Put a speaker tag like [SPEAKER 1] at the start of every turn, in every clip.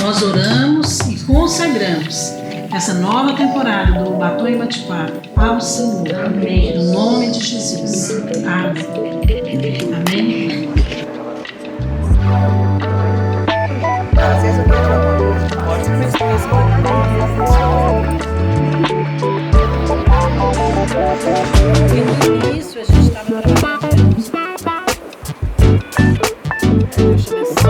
[SPEAKER 1] nós oramos e consagramos essa nova temporada do Batom e Bate-Papo ao Senhor. Amém. No nome de Jesus. Amém. Amém.
[SPEAKER 2] Às vezes eu quero falar uma coisa, pode
[SPEAKER 1] E no início a gente estava trabalhando. Deixa eu ver se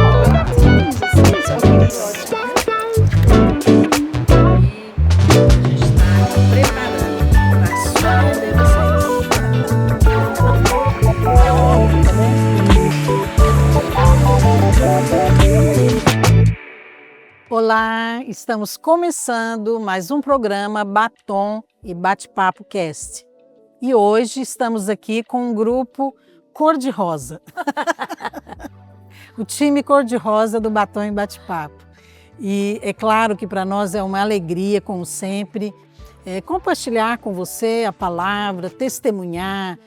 [SPEAKER 1] Olá, estamos começando mais um programa Batom e Bate-Papo Cast. E hoje estamos aqui com um grupo cor-de-rosa. O time cor-de-rosa do Batom e Bate-Papo. E é claro que para nós é uma alegria, como sempre, compartilhar com você a palavra, testemunhar,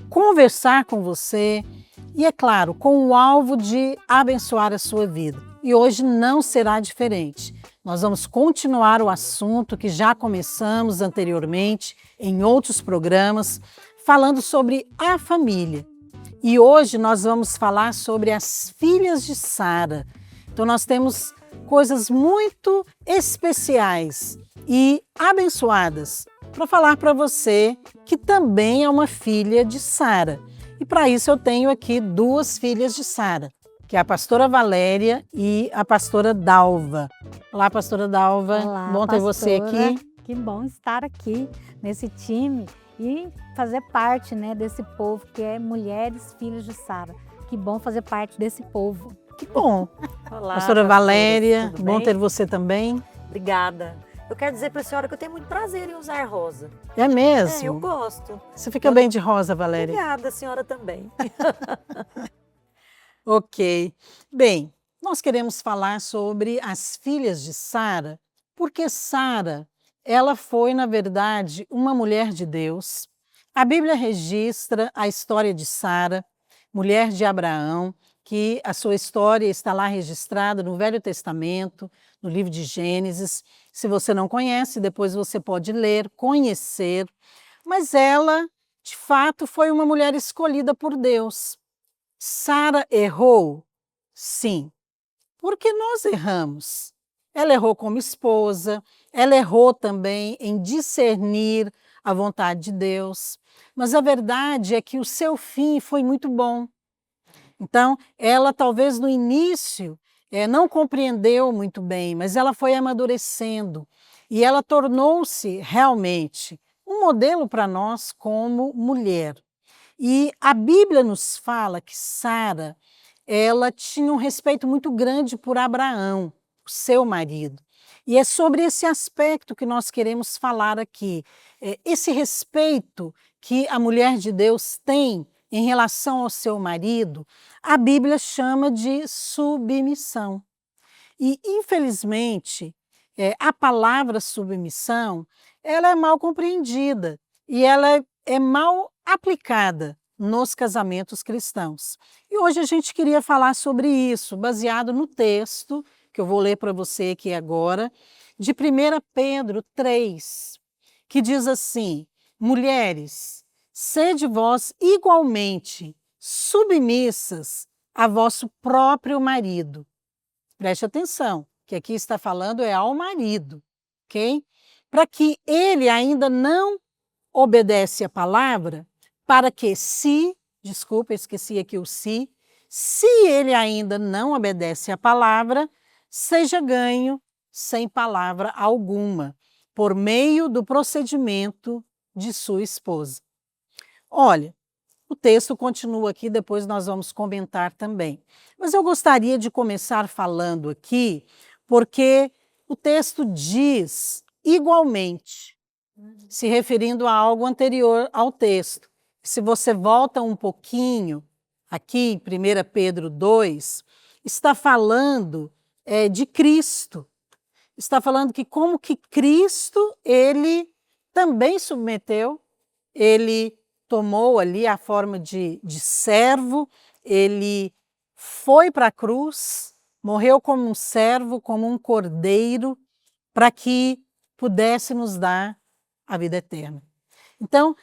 [SPEAKER 1] conversar com você e, é claro, com o alvo de abençoar a sua vida. E hoje não será diferente. Nós vamos continuar o assunto que já começamos anteriormente em outros programas, falando sobre a família. E hoje nós vamos falar sobre as filhas de Sara. Então nós temos coisas muito especiais e abençoadas para falar para você que também é uma filha de Sara. E para isso eu tenho aqui duas filhas de Sara, que é a pastora Valéria e a pastora Dalva. Olá, pastora Dalva.
[SPEAKER 3] Olá,
[SPEAKER 1] bom ter você aqui.
[SPEAKER 3] Que bom estar aqui nesse time e fazer parte, né, desse povo que é Mulheres Filhas de Sara. Que bom fazer parte desse povo.
[SPEAKER 1] Que bom.
[SPEAKER 4] Olá,
[SPEAKER 1] pastora Valéria, bom ter você também.
[SPEAKER 4] Obrigada. Eu quero dizer para a senhora que eu tenho muito prazer em usar rosa.
[SPEAKER 1] É mesmo?
[SPEAKER 4] Eu gosto.
[SPEAKER 1] Você fica bem de rosa, Valéria.
[SPEAKER 4] Obrigada, a senhora também.
[SPEAKER 1] Ok. Bem, nós queremos falar sobre as filhas de Sara, porque Sara, ela foi, na verdade, uma mulher de Deus. A Bíblia registra a história de Sara, mulher de Abraão, que a sua história está lá registrada no Velho Testamento, no livro de Gênesis. Se você não conhece, depois você pode ler, conhecer. Mas ela, de fato, foi uma mulher escolhida por Deus. Sara errou? Sim, porque nós erramos. Ela errou como esposa, ela errou também em discernir a vontade de Deus, mas a verdade é que o seu fim foi muito bom. Então, ela talvez no início não compreendeu muito bem, mas ela foi amadurecendo e ela tornou-se realmente um modelo para nós como mulher. E a Bíblia nos fala que Sara, ela tinha um respeito muito grande por Abraão, o seu marido. E é sobre esse aspecto que nós queremos falar aqui. Esse respeito que a mulher de Deus tem em relação ao seu marido, a Bíblia chama de submissão. E, infelizmente, a palavra submissão, ela é mal compreendida e ela é mal aplicada nos casamentos cristãos. E hoje a gente queria falar sobre isso, baseado no texto, que eu vou ler para você aqui agora, de 1 Pedro 3, que diz assim: mulheres, sede vós igualmente submissas a vosso próprio marido. Preste atenção, que aqui está falando ao marido, ok? Para que ele ainda não obedece a palavra, para que desculpa, esqueci aqui o se ele ainda não obedece a palavra, seja ganho sem palavra alguma, por meio do procedimento de sua esposa. Olha, o texto continua aqui, depois nós vamos comentar também. Mas eu gostaria de começar falando aqui, porque o texto diz igualmente, se referindo a algo anterior ao texto. Se você volta um pouquinho, aqui em 1 Pedro 2, está falando de Cristo. Está falando que como que Cristo, ele também submeteu, ele tomou ali a forma de servo, ele foi para a cruz, morreu como um servo, como um cordeiro, para que pudesse nos dar a vida eterna. Então,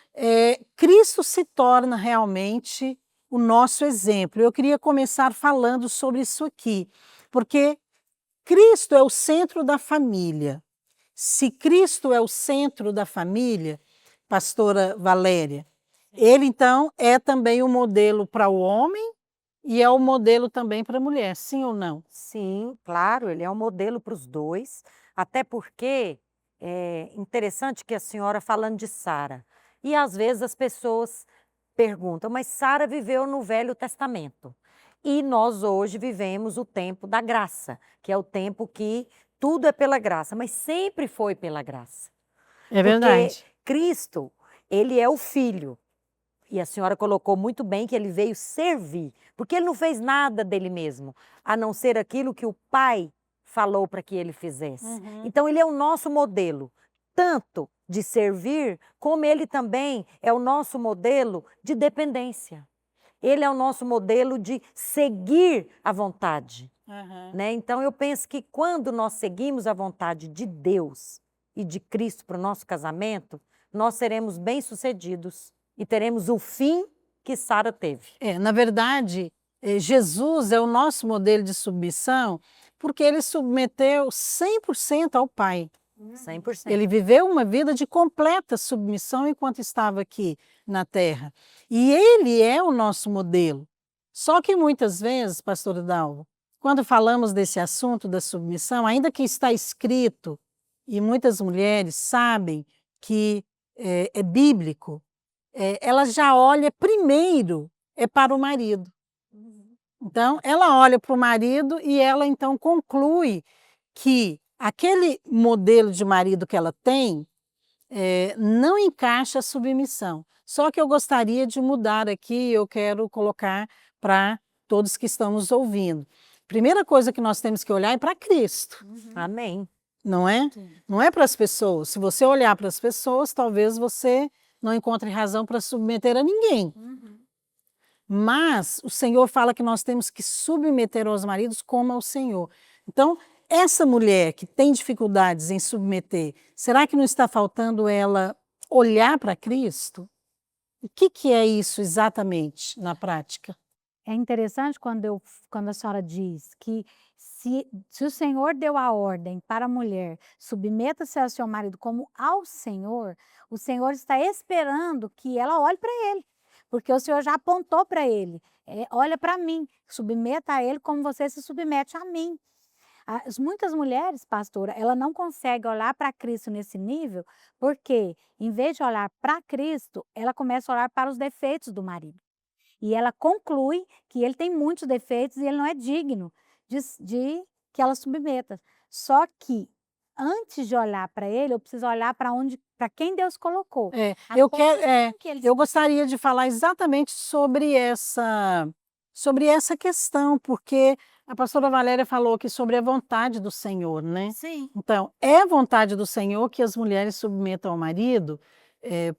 [SPEAKER 1] Cristo se torna realmente o nosso exemplo. Eu queria começar falando sobre isso aqui, porque Cristo é o centro da família. Se Cristo é o centro da família, pastora Valéria, ele então é também o modelo para o homem e é o modelo também para a mulher, sim ou não?
[SPEAKER 4] Sim, claro, ele é um modelo para os dois, até porque é interessante que a senhora falando de Sara, e às vezes as pessoas perguntam, mas Sara viveu no Velho Testamento, e nós hoje vivemos o tempo da graça, que é o tempo que tudo é pela graça, mas sempre foi pela graça.
[SPEAKER 1] É
[SPEAKER 4] Porque
[SPEAKER 1] verdade.
[SPEAKER 4] Cristo, ele é o Filho. E a senhora colocou muito bem que ele veio servir, porque ele não fez nada dele mesmo, a não ser aquilo que o Pai falou para que ele fizesse. Então ele é o nosso modelo, tanto de servir, como ele também é o nosso modelo de dependência. Ele é o nosso modelo de seguir a vontade. Né? Então eu penso que quando nós seguimos a vontade de Deus e de Cristo para o nosso casamento, nós seremos bem-sucedidos e teremos o fim que Sara teve.
[SPEAKER 1] Na verdade, Jesus é o nosso modelo de submissão porque ele submeteu 100% ao Pai.
[SPEAKER 4] 100%.
[SPEAKER 1] Ele viveu uma vida de completa submissão enquanto estava aqui na terra. E ele é o nosso modelo. Só que muitas vezes, pastora Dalva, quando falamos desse assunto da submissão, ainda que está escrito, e muitas mulheres sabem que é bíblico, ela já olha primeiro para o marido. Então, ela olha para o marido e ela então conclui que aquele modelo de marido que ela tem não encaixa a submissão. Só que eu gostaria de mudar aqui, eu quero colocar para todos que estamos ouvindo. Primeira coisa que nós temos que olhar é para Cristo.
[SPEAKER 4] Amém.
[SPEAKER 1] Não é? Não é para as pessoas. Se você olhar para as pessoas, talvez você não encontre razão para submeter a ninguém. Mas o Senhor fala que nós temos que submeter aos maridos como ao Senhor. Então, essa mulher que tem dificuldades em submeter, será que não está faltando ela olhar para Cristo? O que é isso exatamente na prática?
[SPEAKER 3] É interessante quando a senhora diz que se o Senhor deu a ordem para a mulher, submeta-se ao seu marido como ao Senhor, o Senhor está esperando que ela olhe para ele, porque o Senhor já apontou para ele, olha para mim, submeta a ele como você se submete a mim. Muitas mulheres, pastora, ela não consegue olhar para Cristo nesse nível, porque em vez de olhar para Cristo, ela começa a olhar para os defeitos do marido. E ela conclui que ele tem muitos defeitos e ele não é digno de que ela submeta. Só que, antes de olhar para ele, eu preciso olhar para quem Deus colocou.
[SPEAKER 1] Eu gostaria de falar exatamente sobre essa questão, porque a pastora Valéria falou aqui sobre a vontade do Senhor, né?
[SPEAKER 3] Sim.
[SPEAKER 1] Então, é vontade do Senhor que as mulheres submetam ao marido,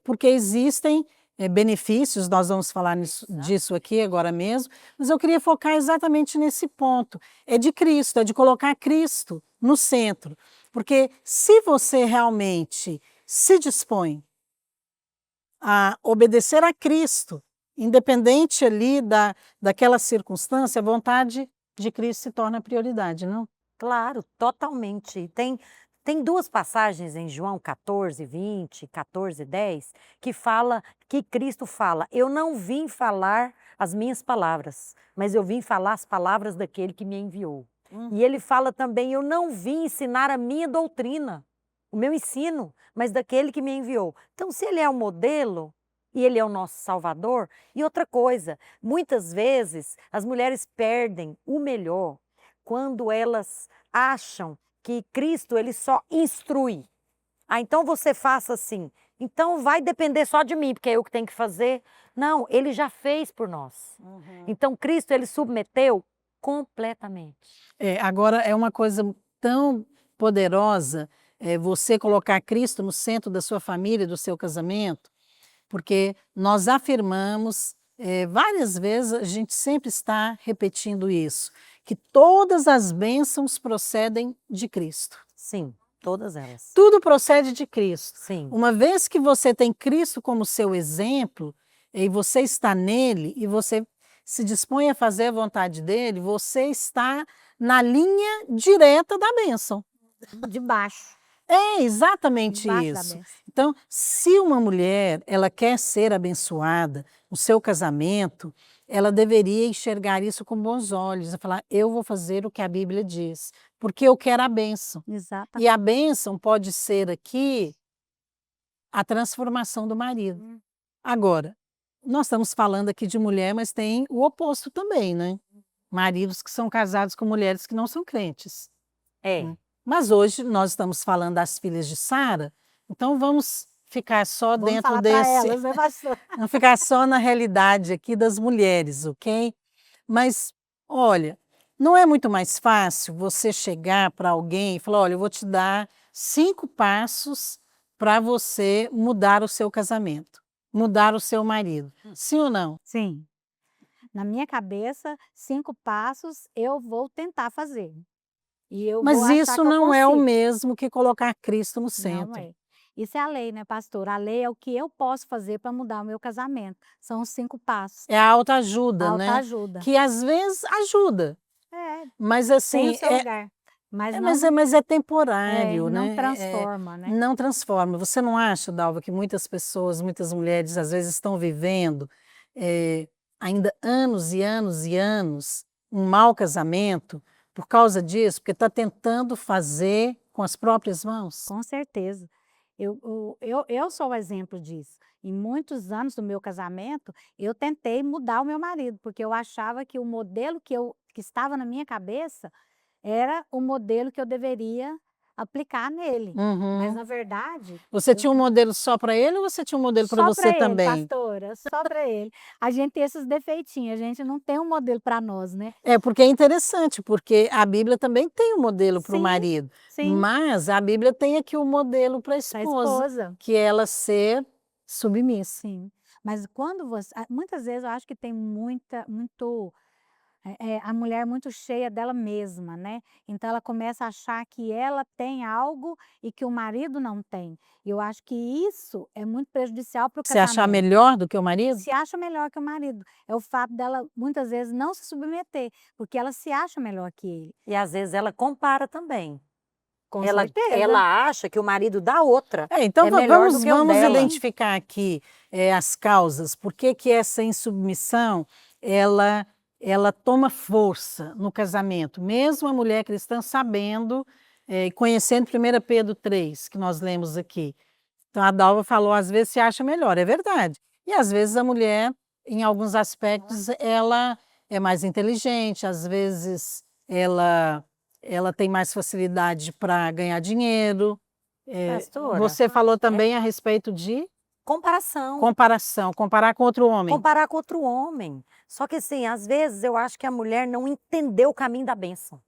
[SPEAKER 1] porque existem benefícios, nós vamos falar disso aqui agora mesmo, mas eu queria focar exatamente nesse ponto. É de Cristo, é de colocar Cristo no centro. Porque se você realmente se dispõe a obedecer a Cristo, independente ali daquela circunstância, a vontade de Cristo se torna prioridade, não?
[SPEAKER 4] Claro, totalmente. Tem duas passagens em João 14, 20, 14, 10, que Cristo fala, eu não vim falar as minhas palavras, mas eu vim falar as palavras daquele que me enviou. E ele fala também, eu não vim ensinar a minha doutrina, o meu ensino, mas daquele que me enviou. Então, se ele é o modelo, e ele é o nosso Salvador, e outra coisa, muitas vezes as mulheres perdem o melhor quando elas acham que Cristo ele só instrui. Então você faça assim, então vai depender só de mim, porque é eu que tenho que fazer. Não, ele já fez por nós. Então Cristo ele submeteu completamente.
[SPEAKER 1] Agora é uma coisa tão poderosa você colocar Cristo no centro da sua família, do seu casamento, porque nós afirmamos, várias vezes a gente sempre está repetindo isso, que todas as bênçãos procedem de Cristo.
[SPEAKER 4] Sim, todas elas.
[SPEAKER 1] Tudo procede de Cristo.
[SPEAKER 4] Sim.
[SPEAKER 1] Uma vez que você tem Cristo como seu exemplo, e você está nele, e você se dispõe a fazer a vontade dele, você está na linha direta da bênção.
[SPEAKER 3] De baixo.
[SPEAKER 1] É exatamente
[SPEAKER 3] Debaixo da
[SPEAKER 1] isso.
[SPEAKER 3] bênção.
[SPEAKER 1] Então, se uma mulher ela quer ser abençoada, o seu casamento, ela deveria enxergar isso com bons olhos e falar: eu vou fazer o que a Bíblia diz, porque eu quero a bênção.
[SPEAKER 3] Exatamente.
[SPEAKER 1] E a bênção pode ser aqui a transformação do marido. Agora, nós estamos falando aqui de mulher, mas tem o oposto também, né? Maridos que são casados com mulheres que não são crentes.
[SPEAKER 4] É.
[SPEAKER 1] Mas hoje nós estamos falando das filhas de Sara, então vamos ficar só
[SPEAKER 3] Vamos
[SPEAKER 1] dentro
[SPEAKER 3] falar para
[SPEAKER 1] desse,
[SPEAKER 3] elas, né, pastor?
[SPEAKER 1] não ficar só na realidade aqui das mulheres, ok? Mas, olha, não é muito mais fácil você chegar para alguém e falar: olha, eu vou te dar 5 passos para você mudar o seu casamento, mudar o seu marido. Sim ou não?
[SPEAKER 3] Sim. Na minha cabeça, 5 passos eu vou tentar fazer. E eu
[SPEAKER 1] Mas
[SPEAKER 3] vou achar
[SPEAKER 1] isso
[SPEAKER 3] que eu
[SPEAKER 1] não é o
[SPEAKER 3] consigo.
[SPEAKER 1] mesmo que colocar Cristo no
[SPEAKER 3] Não
[SPEAKER 1] centro.
[SPEAKER 3] é. Isso é a lei, né, pastor? A lei é o que eu posso fazer para mudar o meu casamento. São os 5 passos.
[SPEAKER 1] É a autoajuda, né?
[SPEAKER 3] Autoajuda.
[SPEAKER 1] Que às vezes ajuda,
[SPEAKER 3] É,
[SPEAKER 1] mas
[SPEAKER 3] tem
[SPEAKER 1] assim,
[SPEAKER 3] o seu lugar. Mas não,
[SPEAKER 1] mas é temporário,
[SPEAKER 3] não
[SPEAKER 1] né?
[SPEAKER 3] transforma, né?
[SPEAKER 1] Não transforma. Você não acha, Dalva, que muitas pessoas, muitas mulheres, às vezes estão vivendo ainda anos e anos e anos um mau casamento por causa disso, porque está tentando fazer com as próprias mãos?
[SPEAKER 3] Com certeza. Eu sou o exemplo disso. Em muitos anos do meu casamento, eu tentei mudar o meu marido, porque eu achava que o modelo que estava na minha cabeça era o modelo que eu deveria aplicar nele. Mas,
[SPEAKER 1] Uhum.
[SPEAKER 3] na verdade,
[SPEAKER 1] Você tinha um modelo só para ele ou você tinha um modelo para
[SPEAKER 3] só
[SPEAKER 1] você
[SPEAKER 3] para ele,
[SPEAKER 1] também?
[SPEAKER 3] pastora, só para ele. A gente tem esses defeitinhos, a gente não tem um modelo para nós, né?
[SPEAKER 1] É porque é interessante, porque a Bíblia também tem um modelo para o
[SPEAKER 3] Sim,
[SPEAKER 1] marido,
[SPEAKER 3] sim,
[SPEAKER 1] mas a Bíblia tem aqui o modelo para a
[SPEAKER 3] para a
[SPEAKER 1] esposa,
[SPEAKER 3] esposa.
[SPEAKER 1] que é ela ser submissa.
[SPEAKER 3] Sim. Mas quando muitas vezes eu acho que tem a mulher é muito cheia dela mesma, né? Então ela começa a achar que ela tem algo e que o marido não tem. E eu acho que isso é muito prejudicial para o
[SPEAKER 1] Você achar
[SPEAKER 3] casamento.
[SPEAKER 1] melhor do que o marido?
[SPEAKER 3] Se acha melhor que o marido. É o fato dela muitas vezes não se submeter, porque ela se acha melhor que ele.
[SPEAKER 4] E às vezes ela compara também.
[SPEAKER 3] Com
[SPEAKER 4] Ela
[SPEAKER 3] certeza.
[SPEAKER 4] acha que o marido da outra
[SPEAKER 1] Então
[SPEAKER 4] é melhor do
[SPEAKER 1] vamos,
[SPEAKER 4] que o
[SPEAKER 1] vamos
[SPEAKER 4] dela.
[SPEAKER 1] identificar aqui as causas. Por que que essa insubmissão ela toma força no casamento? Mesmo a mulher cristã sabendo e conhecendo 1 Pedro 3, que nós lemos aqui. Então a Dalva falou, às vezes se acha melhor, é verdade. E às vezes a mulher, em alguns aspectos, ela é mais inteligente, às vezes ela tem mais facilidade para ganhar dinheiro.
[SPEAKER 4] Pastora,
[SPEAKER 1] Você falou também a respeito de
[SPEAKER 4] comparação.
[SPEAKER 1] comparação, comparar com outro homem.
[SPEAKER 4] Comparar com outro homem. Só que assim, às vezes eu acho que a mulher não entendeu o caminho da bênção.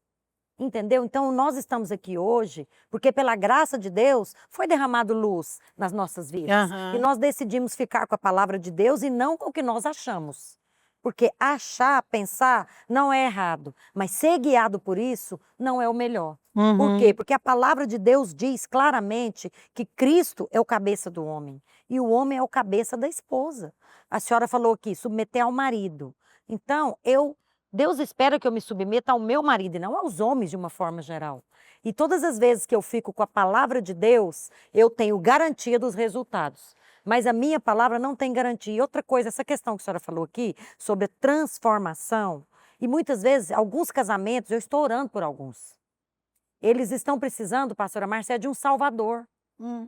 [SPEAKER 4] Entendeu? Então nós estamos aqui hoje porque pela graça de Deus foi derramado luz nas nossas vidas.
[SPEAKER 1] Aham.
[SPEAKER 4] E nós decidimos ficar com a palavra de Deus e não com o que nós achamos. Porque achar, pensar não é errado, mas ser guiado por isso não é o melhor. Por
[SPEAKER 1] Uhum.
[SPEAKER 4] quê? Porque a palavra de Deus diz claramente que Cristo é o cabeça do homem e o homem é o cabeça da esposa. A senhora falou aqui, submeter ao marido. Então, Deus espera que eu me submeta ao meu marido e não aos homens de uma forma geral. E todas as vezes que eu fico com a palavra de Deus, eu tenho garantia dos resultados. Mas a minha palavra não tem garantia. E outra coisa, essa questão que a senhora falou aqui, sobre a transformação, e muitas vezes, alguns casamentos, eu estou orando por alguns. Eles estão precisando, pastora Márcia, de um salvador.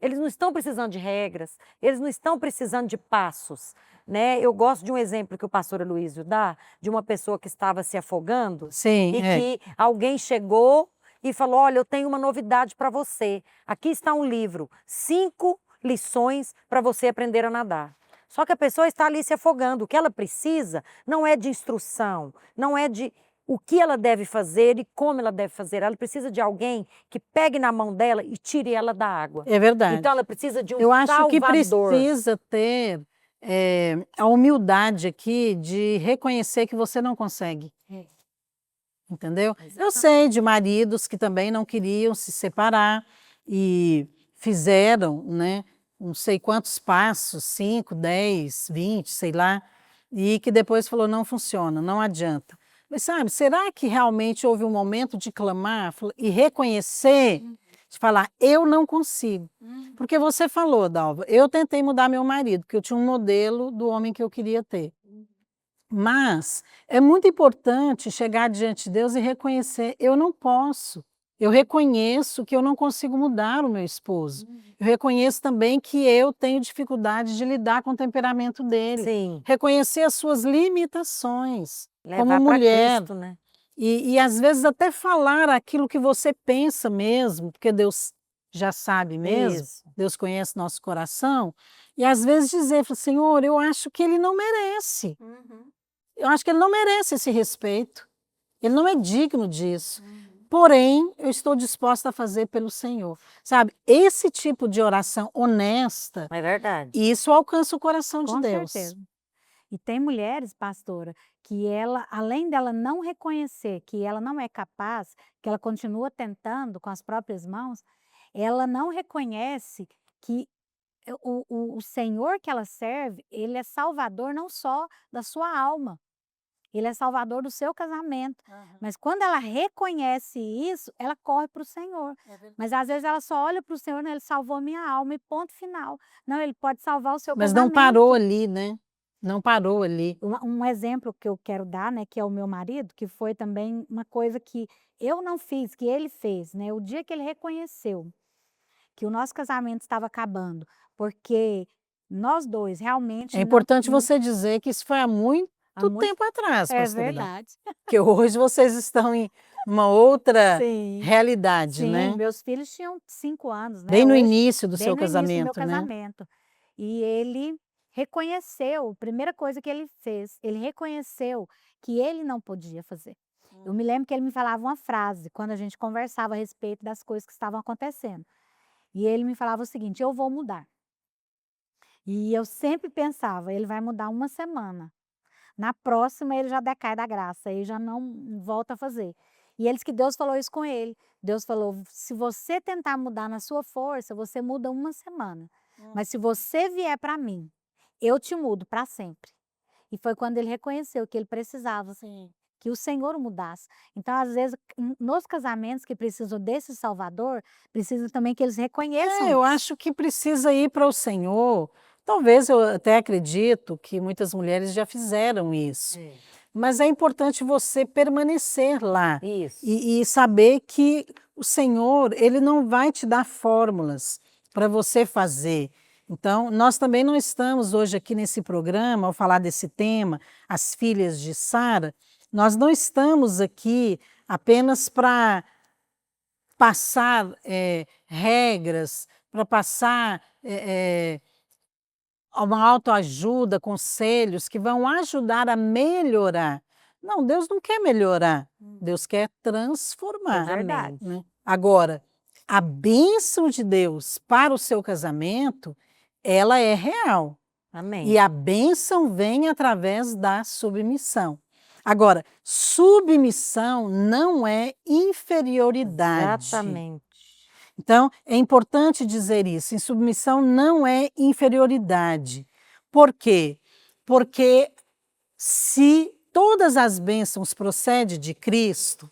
[SPEAKER 4] Eles não estão precisando de regras, eles não estão precisando de passos. Né? Eu gosto de um exemplo que o pastor Aloísio dá, de uma pessoa que estava se afogando
[SPEAKER 1] Sim,
[SPEAKER 4] e que alguém chegou e falou, olha, eu tenho uma novidade para você. Aqui está um livro, 5 lições para você aprender a nadar. Só que a pessoa está ali se afogando. O que ela precisa não é de instrução, não é de o que ela deve fazer e como ela deve fazer. Ela precisa de alguém que pegue na mão dela e tire ela da água.
[SPEAKER 1] é verdade.
[SPEAKER 4] Então ela precisa de um
[SPEAKER 1] Eu acho que
[SPEAKER 4] salvador.
[SPEAKER 1] precisa ter a humildade aqui de reconhecer que você não consegue. entendeu? Eu
[SPEAKER 4] Exatamente.
[SPEAKER 1] sei de maridos que também não queriam se separar e fizeram, né, não sei quantos passos, 5, 10, 20, sei lá, e que depois falou, não funciona, não adianta. Mas sabe, será que realmente houve um momento de clamar e reconhecer, de falar, eu não consigo? Porque você falou, Dalva, eu tentei mudar meu marido, porque eu tinha um modelo do homem que eu queria ter. Mas é muito importante chegar diante de Deus e reconhecer, eu não posso. Eu reconheço que eu não consigo mudar o meu esposo. Eu reconheço também que eu tenho dificuldade de lidar com o temperamento dele.
[SPEAKER 4] Sim,
[SPEAKER 1] Reconhecer as suas limitações como
[SPEAKER 4] levar para
[SPEAKER 1] mulher.
[SPEAKER 4] Cristo, né?
[SPEAKER 1] E às vezes até falar aquilo que você pensa mesmo, porque Deus já sabe mesmo,
[SPEAKER 4] Isso.
[SPEAKER 1] Deus conhece nosso coração. E às vezes dizer, Senhor, eu acho que ele não merece. Eu acho que ele não merece esse respeito. Ele não é digno disso. Porém, eu estou disposta a fazer pelo Senhor. Sabe, esse tipo de oração honesta,
[SPEAKER 4] É verdade.
[SPEAKER 1] isso alcança o coração de
[SPEAKER 3] Com
[SPEAKER 1] Deus.
[SPEAKER 3] certeza. E tem mulheres, pastora, que ela, além dela não reconhecer que ela não é capaz, que ela continua tentando com as próprias mãos, ela não reconhece que o Senhor que ela serve, ele é salvador não só da sua alma, ele é salvador do seu casamento. Mas quando ela reconhece isso, ela corre para o Senhor. Mas às vezes ela só olha para o Senhor, né? Ele salvou minha alma e ponto final. Não, ele pode salvar o seu
[SPEAKER 1] Mas não
[SPEAKER 3] casamento.
[SPEAKER 1] parou ali, né? Não parou ali.
[SPEAKER 3] Um exemplo que eu quero dar, né, que é o meu marido, que foi também uma coisa que eu não fiz, que ele fez, né? O dia que ele reconheceu que o nosso casamento estava acabando, porque nós dois realmente
[SPEAKER 1] É
[SPEAKER 3] não,
[SPEAKER 1] importante você dizer que isso foi há muito
[SPEAKER 3] há muito
[SPEAKER 1] tempo atrás,
[SPEAKER 3] é
[SPEAKER 1] pastor Hilda.
[SPEAKER 3] verdade.
[SPEAKER 1] Que hoje vocês estão em uma outra
[SPEAKER 3] Sim,
[SPEAKER 1] realidade,
[SPEAKER 3] sim,
[SPEAKER 1] né?
[SPEAKER 3] meus filhos tinham 5 anos, né?
[SPEAKER 1] Bem no
[SPEAKER 3] Hoje,
[SPEAKER 1] início do
[SPEAKER 3] bem
[SPEAKER 1] seu
[SPEAKER 3] no início do meu
[SPEAKER 1] casamento, né?
[SPEAKER 3] casamento. E ele reconheceu, a primeira coisa que ele fez, ele reconheceu que ele não podia fazer. Eu me lembro que ele me falava uma frase, quando a gente conversava a respeito das coisas que estavam acontecendo. E ele me falava o seguinte, eu vou mudar. E eu sempre pensava, ele vai mudar uma semana. Na próxima ele já decai da graça, ele já não volta a fazer. E ele disse que Deus falou isso com ele. Deus falou, se você tentar mudar na sua força, você muda uma semana. Mas se você vier para mim, eu te mudo para sempre. E foi quando ele reconheceu que ele precisava, que o Senhor o mudasse. Então, às vezes, nos casamentos que precisam desse Salvador, precisa também que eles reconheçam
[SPEAKER 1] Eu
[SPEAKER 3] isso.
[SPEAKER 1] acho que precisa ir para o Senhor. Talvez eu até acredito que muitas mulheres já fizeram isso. Mas é importante você permanecer lá
[SPEAKER 4] Isso.
[SPEAKER 1] e saber que o Senhor, ele não vai te dar fórmulas para você fazer. Então, nós também não estamos hoje aqui nesse programa, ao falar desse tema, as filhas de Sara, nós não estamos aqui apenas para passar regras, para passar uma autoajuda, conselhos que vão ajudar a melhorar. Não, Deus não quer melhorar, Deus quer transformar.
[SPEAKER 4] Verdade.
[SPEAKER 1] Né? Agora, a bênção de Deus para o seu casamento, ela é real.
[SPEAKER 4] Amém.
[SPEAKER 1] E a bênção vem através da submissão. Agora, submissão não é inferioridade.
[SPEAKER 4] Exatamente.
[SPEAKER 1] Então, é importante dizer isso. Em submissão não é inferioridade. Por quê? Porque se todas as bênçãos procedem de Cristo,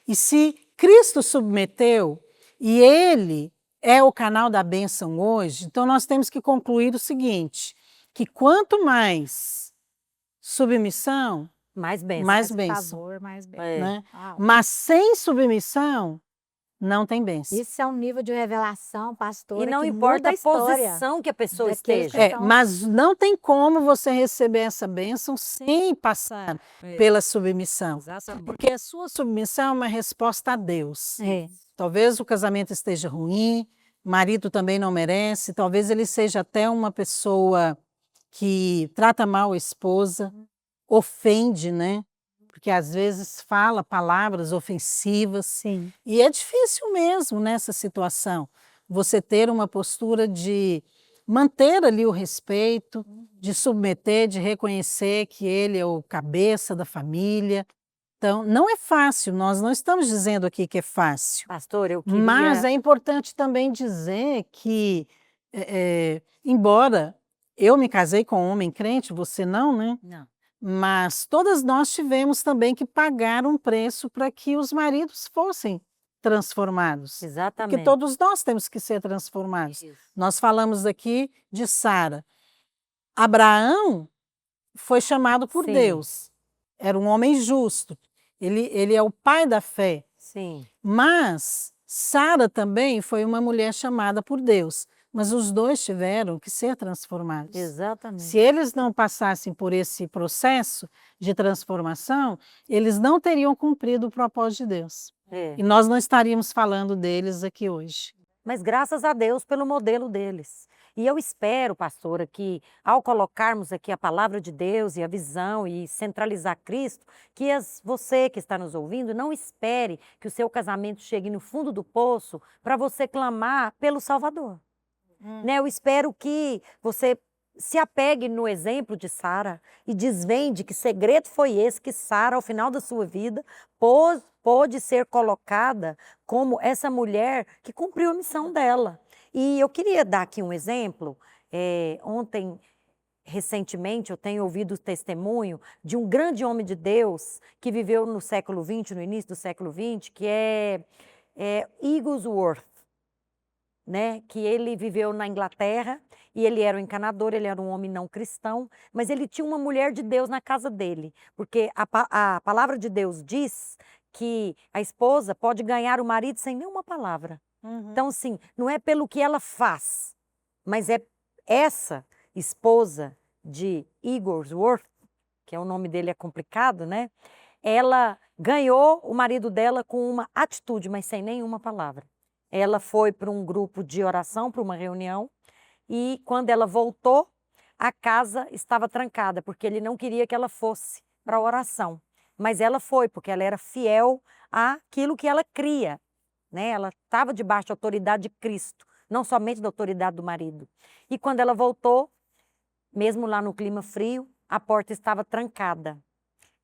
[SPEAKER 1] e se Cristo submeteu, e Ele é o canal da bênção hoje, então nós temos que concluir o seguinte, que quanto mais submissão,
[SPEAKER 4] Mais bênção.
[SPEAKER 1] mais bênção.
[SPEAKER 3] Favor, mais bênção.
[SPEAKER 4] É.
[SPEAKER 1] Né?
[SPEAKER 3] Uau.
[SPEAKER 1] Mas sem submissão, não tem bênção.
[SPEAKER 3] Isso é um nível de revelação, pastora,
[SPEAKER 4] E não
[SPEAKER 3] que
[SPEAKER 4] importa
[SPEAKER 3] muda
[SPEAKER 4] a
[SPEAKER 3] história
[SPEAKER 4] posição que a pessoa
[SPEAKER 3] daqueles
[SPEAKER 4] esteja.
[SPEAKER 3] que
[SPEAKER 1] É,
[SPEAKER 3] Então-
[SPEAKER 1] mas não tem como você receber essa bênção sem passar pela submissão.
[SPEAKER 4] Exatamente.
[SPEAKER 1] Porque a sua submissão é uma resposta a Deus.
[SPEAKER 3] É.
[SPEAKER 1] Talvez o casamento esteja ruim, o marido também não merece, talvez ele seja até uma pessoa que trata mal a esposa, ofende, né? Porque às vezes fala palavras ofensivas.
[SPEAKER 3] Sim.
[SPEAKER 1] E é difícil mesmo nessa situação você ter uma postura de manter ali o respeito, de submeter, de reconhecer que ele é o cabeça da família. Então, não é fácil, nós não estamos dizendo aqui que é fácil.
[SPEAKER 4] Pastor, eu queria...
[SPEAKER 1] Mas é importante também dizer que, embora eu me casei com um homem crente, você não, né?
[SPEAKER 4] Não.
[SPEAKER 1] Mas todas nós tivemos também que pagar um preço para que os maridos fossem transformados.
[SPEAKER 4] Exatamente.
[SPEAKER 1] Porque todos nós temos que ser transformados.
[SPEAKER 4] Isso.
[SPEAKER 1] Nós falamos aqui de Sara. Abraão foi chamado por
[SPEAKER 4] Sim.
[SPEAKER 1] Deus. Era um homem justo. Ele é o pai da fé.
[SPEAKER 4] Sim.
[SPEAKER 1] Mas Sara também foi uma mulher chamada por Deus. Mas os dois tiveram que ser transformados.
[SPEAKER 4] Exatamente.
[SPEAKER 1] Se eles não passassem por esse processo de transformação, eles não teriam cumprido o propósito de Deus. E nós não estaríamos falando deles aqui hoje.
[SPEAKER 4] Mas graças a Deus pelo modelo deles. E eu espero, pastora, que ao colocarmos aqui a palavra de Deus e a visão e centralizar Cristo, que você que está nos ouvindo não espere que o seu casamento chegue no fundo do poço para você clamar pelo Salvador. Né? Eu espero que você se apegue no exemplo de Sara e desvende que segredo foi esse que Sara, ao final da sua vida, pôde ser colocada como essa mulher que cumpriu a missão dela. E eu queria dar aqui um exemplo. Ontem, recentemente, eu tenho ouvido o testemunho de um grande homem de Deus que viveu no século XX, no início do século XX, que é Wigglesworth, né? Que ele viveu na Inglaterra e ele era um encanador, ele era um homem não cristão, mas ele tinha uma mulher de Deus na casa dele, porque a palavra de Deus diz que a esposa pode ganhar o marido sem nenhuma palavra. Então, assim, não é pelo que ela faz, mas é essa esposa de Wigglesworth, que o nome dele é complicado, né? Ela ganhou o marido dela com uma atitude, mas sem nenhuma palavra. Ela foi para um grupo de oração, para uma reunião, e quando ela voltou, a casa estava trancada, porque ele não queria que ela fosse para a oração. Mas ela foi, porque ela era fiel àquilo que ela cria. Né? Ela estava debaixo da autoridade de Cristo, não somente da autoridade do marido. E quando ela voltou, mesmo lá no clima frio, a porta estava trancada.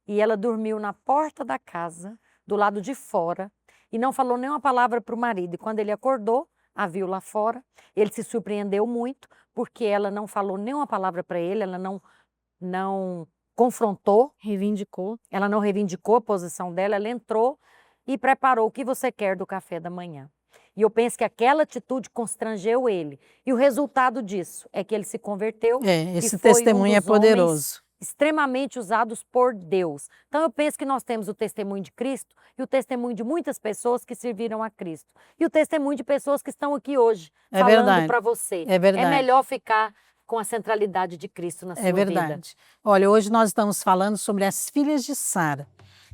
[SPEAKER 4] E ela dormiu na porta da casa, do lado de fora, e não falou nenhuma palavra para o marido. E quando ele acordou, a viu lá fora, ele se surpreendeu muito, porque ela não falou nenhuma palavra para ele, ela não confrontou.
[SPEAKER 3] Reivindicou.
[SPEAKER 4] Ela não reivindicou a posição dela, ela entrou e preparou o que você quer do café da manhã. E eu penso que aquela atitude constrangeu ele. E o resultado disso é que ele se converteu.
[SPEAKER 1] Esse testemunho é poderoso.
[SPEAKER 4] Extremamente usados por Deus. Então eu penso que nós temos o testemunho de Cristo e o testemunho de muitas pessoas que serviram a Cristo. E o testemunho de pessoas que estão aqui hoje falando para você.
[SPEAKER 1] É verdade.
[SPEAKER 4] É melhor ficar com a centralidade de Cristo na sua vida.
[SPEAKER 1] É verdade. Olha, hoje nós estamos falando sobre as filhas de Sara.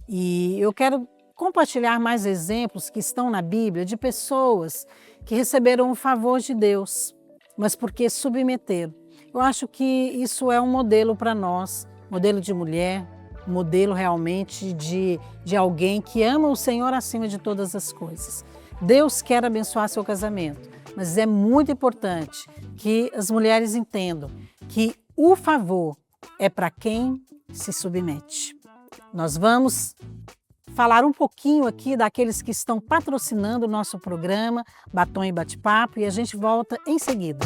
[SPEAKER 1] E eu quero compartilhar mais exemplos que estão na Bíblia de pessoas que receberam o favor de Deus, mas porque submeteram. Eu acho que isso é um modelo para nós, modelo de mulher, modelo realmente de alguém que ama o Senhor acima de todas as coisas. Deus quer abençoar seu casamento, mas é muito importante que as mulheres entendam que o favor é para quem se submete. Nós vamos falar um pouquinho aqui daqueles que estão patrocinando o nosso programa Batom e Bate-Papo e a gente volta em seguida.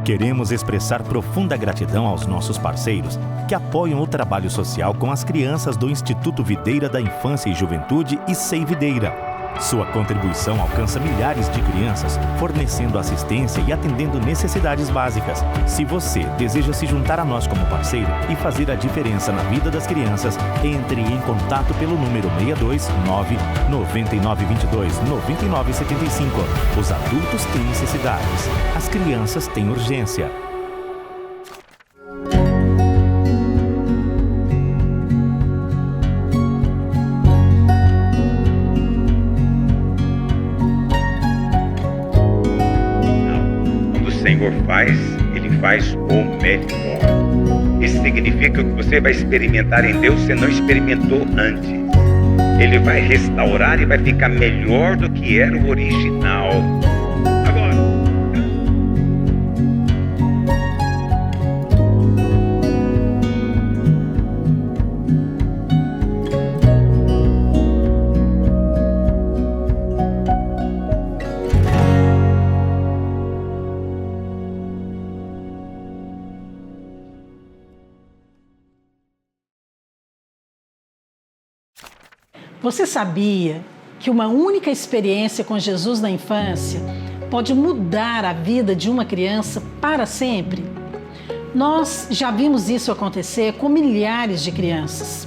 [SPEAKER 5] Queremos expressar profunda gratidão aos nossos parceiros que apoiam o trabalho social com as crianças do Instituto Videira da Infância e Juventude e SEI Videira. Sua contribuição alcança milhares de crianças, fornecendo assistência e atendendo necessidades básicas. Se você deseja se juntar a nós como parceiro e fazer a diferença na vida das crianças, entre em contato pelo número 629 9922 9975. Os adultos têm necessidades, as crianças têm urgência.
[SPEAKER 6] Ele faz o melhor. Isso significa que você vai experimentar em Deus, você não experimentou antes. Ele vai restaurar e vai ficar melhor do que era o original. Agora,
[SPEAKER 1] Você sabia que uma única experiência com Jesus na infância pode mudar a vida de uma criança para sempre? Nós já vimos isso acontecer com milhares de crianças.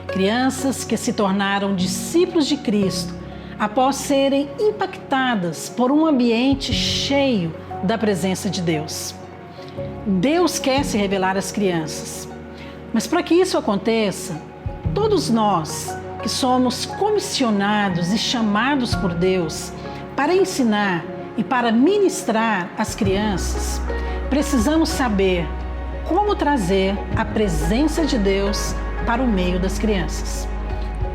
[SPEAKER 1] Crianças que se tornaram discípulos de Cristo após serem impactadas por um ambiente cheio da presença de Deus. Deus quer se revelar às crianças, mas para que isso aconteça, todos nós que somos comissionados e chamados por Deus para ensinar e para ministrar às crianças, precisamos saber como trazer a presença de Deus para o meio das crianças.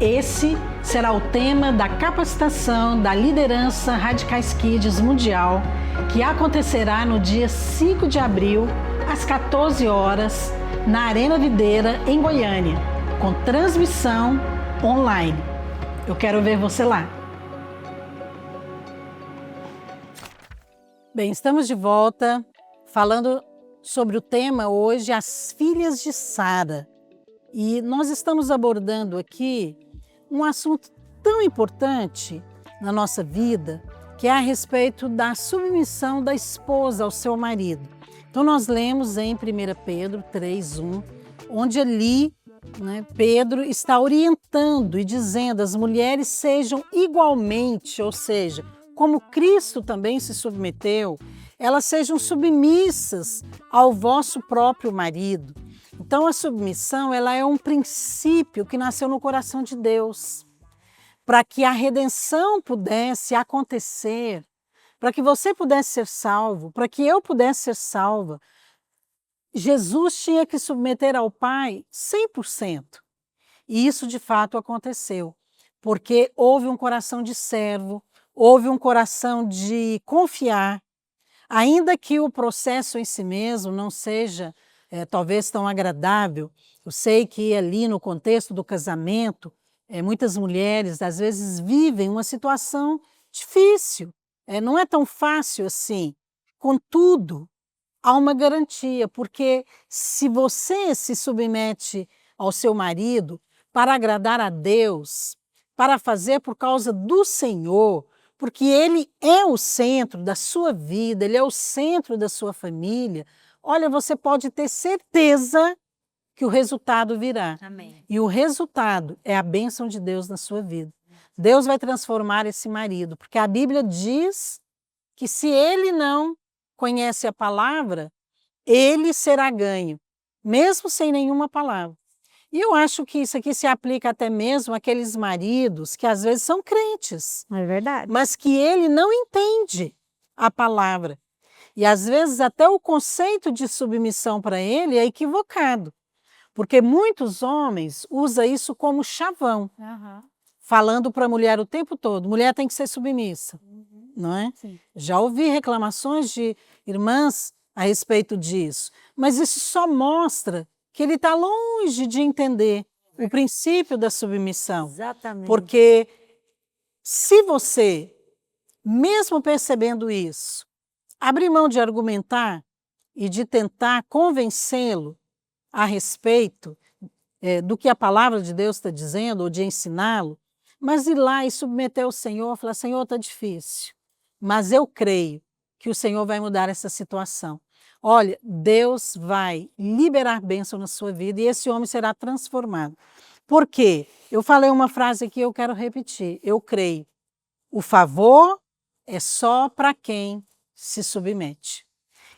[SPEAKER 1] Esse será o tema da capacitação da liderança Radicais Kids Mundial, que acontecerá no dia 5 de abril, às 14 horas, na Arena Videira, em Goiânia, com transmissão online. Eu quero ver você lá. Bem, estamos de volta falando sobre o tema hoje, as filhas de Sara. E nós estamos abordando aqui um assunto tão importante na nossa vida, que é a respeito da submissão da esposa ao seu marido. Então nós lemos em 1 Pedro 3:1, onde ali, Pedro está orientando e dizendo: as mulheres sejam igualmente, ou seja, como Cristo também se submeteu, elas sejam submissas ao vosso próprio marido. Então a submissão, ela é um princípio que nasceu no coração de Deus, para que a redenção pudesse acontecer, para que você pudesse ser salvo, para que eu pudesse ser salva. Jesus tinha que submeter ao Pai 100%. E isso de fato aconteceu, porque houve um coração de servo, houve um coração de confiar, ainda que o processo em si mesmo não seja talvez tão agradável. Eu sei que ali no contexto do casamento, muitas mulheres às vezes vivem uma situação difícil, não é tão fácil assim. Contudo, há uma garantia, porque se você se submete ao seu marido para agradar a Deus, para fazer por causa do Senhor, porque Ele é o centro da sua vida, Ele é o centro da sua família, olha, você pode ter certeza que o resultado virá.
[SPEAKER 4] Amém.
[SPEAKER 1] E o resultado é a bênção de Deus na sua vida. Deus vai transformar esse marido, porque a Bíblia diz que se ele não conhece a palavra, ele será ganho, mesmo sem nenhuma palavra. E eu acho que isso aqui se aplica até mesmo àqueles maridos que às vezes são crentes,
[SPEAKER 3] É verdade.
[SPEAKER 1] mas que ele não entende a palavra. E às vezes até o conceito de submissão para ele é equivocado, porque muitos homens usam isso como chavão, falando para a mulher o tempo todo: mulher tem que ser submissa, não é?
[SPEAKER 3] Sim.
[SPEAKER 1] Já ouvi reclamações de irmãs a respeito disso, mas isso só mostra que ele está longe de entender o princípio da submissão.
[SPEAKER 4] Exatamente.
[SPEAKER 1] Porque se você, mesmo percebendo isso, abrir mão de argumentar e de tentar convencê-lo a respeito do que a palavra de Deus está dizendo, ou de ensiná-lo, mas ir lá e submeter ao Senhor, falar: Senhor, está difícil, mas eu creio que o Senhor vai mudar essa situação. Olha, Deus vai liberar bênção na sua vida e esse homem será transformado. Por quê? Eu falei uma frase aqui, eu quero repetir. Eu creio. O favor é só para quem se submete.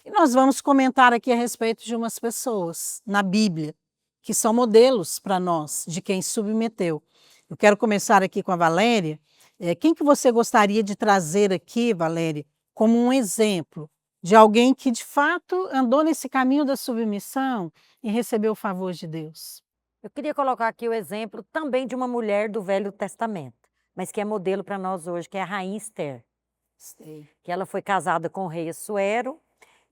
[SPEAKER 1] E nós vamos comentar aqui a respeito de umas pessoas na Bíblia, que são modelos para nós, de quem submeteu. Eu quero começar aqui com a Valéria. Quem que você gostaria de trazer aqui, Valéria, como um exemplo de alguém que de fato andou nesse caminho da submissão e recebeu o favor de Deus?
[SPEAKER 4] Eu queria colocar aqui o exemplo também de uma mulher do Velho Testamento, mas que é modelo para nós hoje, que é a rainha Esther. Que ela foi casada com o rei Assuero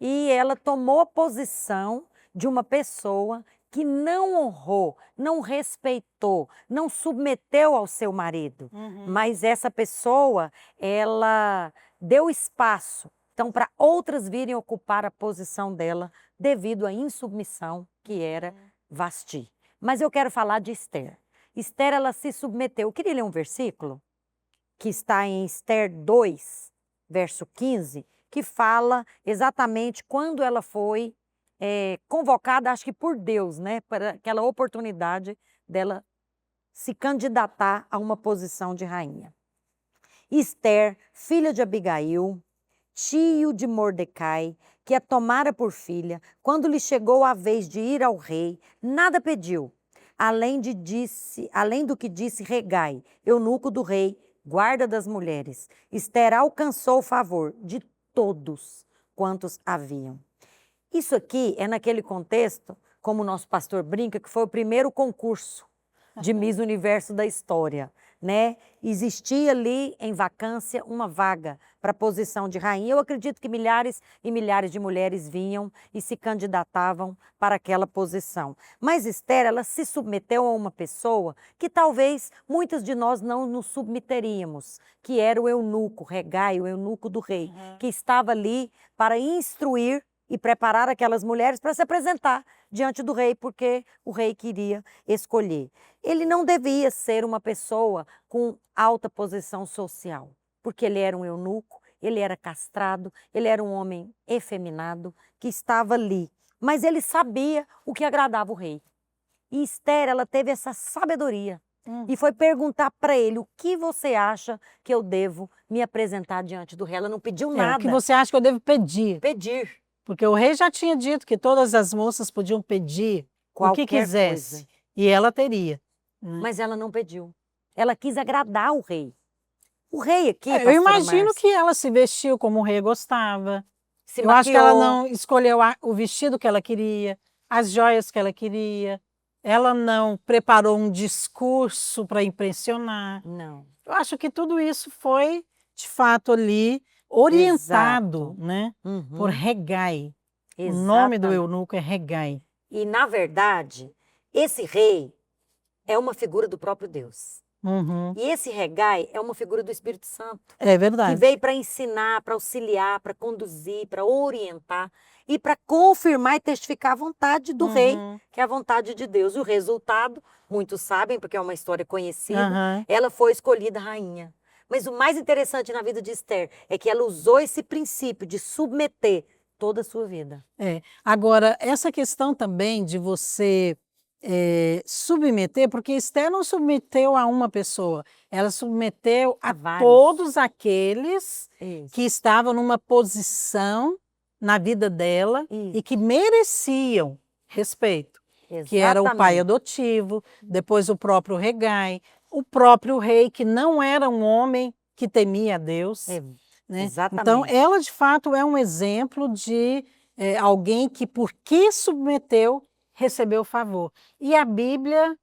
[SPEAKER 4] e ela tomou a posição de uma pessoa que não honrou, não respeitou, não submeteu ao seu marido. Mas essa pessoa, ela deu espaço, então, para outras virem ocupar a posição dela devido à insubmissão que era Vasti. Mas eu quero falar de Esther. Esther, ela se submeteu. Eu queria ler um versículo que está em Esther 2, verso 15, que fala exatamente quando ela foi convocada, acho que por Deus, né, para aquela oportunidade dela se candidatar a uma posição de rainha. Esther, filha de Abigail, tio de Mordecai, que a tomara por filha, quando lhe chegou a vez de ir ao rei, nada pediu, além do que disse Regai, eunuco do rei, guarda das mulheres. Esther alcançou o favor de todos quantos haviam. Isso aqui é naquele contexto, como o nosso pastor brinca, que foi o primeiro concurso de Miss Universo da história, né? Existia ali em vacância uma vaga para a posição de rainha. Eu acredito que milhares e milhares de mulheres vinham e se candidatavam para aquela posição. Mas Esther, ela se submeteu a uma pessoa que talvez muitos de nós não nos submeteríamos, que era o eunuco, Regai, o eunuco do rei, que estava ali para instruir e preparar aquelas mulheres para se apresentar diante do rei, porque o rei queria escolher. Ele não devia ser uma pessoa com alta posição social, porque ele era um eunuco, ele era castrado, ele era um homem efeminado que estava ali. Mas ele sabia o que agradava o rei. E Esther, ela teve essa sabedoria e foi perguntar para ele: o que você acha que eu devo me apresentar diante do rei? Ela não pediu nada.
[SPEAKER 1] O que você acha que eu devo pedir?
[SPEAKER 4] Pedir.
[SPEAKER 1] Porque o rei já tinha dito que todas as moças podiam pedir o que quisesse.
[SPEAKER 4] Coisa.
[SPEAKER 1] E ela teria.
[SPEAKER 4] Mas ela não pediu. Ela quis agradar o rei. O rei aqui,
[SPEAKER 1] Eu imagino que ela se vestiu como o rei gostava. Eu acho que ela não escolheu o vestido que ela queria, as joias que ela queria. Ela não preparou um discurso para impressionar.
[SPEAKER 4] Não.
[SPEAKER 1] Eu acho que tudo isso foi, de fato, ali orientado, né, por Regai. O nome do eunuco é Regai.
[SPEAKER 4] E, na verdade, esse rei é uma figura do próprio Deus. E esse Regai é uma figura do Espírito Santo.
[SPEAKER 1] É verdade.
[SPEAKER 4] Que veio para ensinar, para auxiliar, para conduzir, para orientar e para confirmar e testificar a vontade do rei, que é a vontade de Deus. E o resultado, muitos sabem, porque é uma história conhecida, ela foi escolhida rainha. Mas o mais interessante na vida de Esther é que ela usou esse princípio de submeter toda a sua vida.
[SPEAKER 1] Agora, essa questão também de você submeter, porque Esther não submeteu a uma pessoa, ela submeteu a todos aqueles que estavam numa posição na vida dela e que mereciam respeito. Exatamente. Que era o pai adotivo, depois o próprio Regai, o próprio rei, que não era um homem que temia a Deus. Né?
[SPEAKER 4] Exatamente.
[SPEAKER 1] Então, ela de fato é um exemplo de alguém que, porque submeteu, recebeu favor. E a Bíblia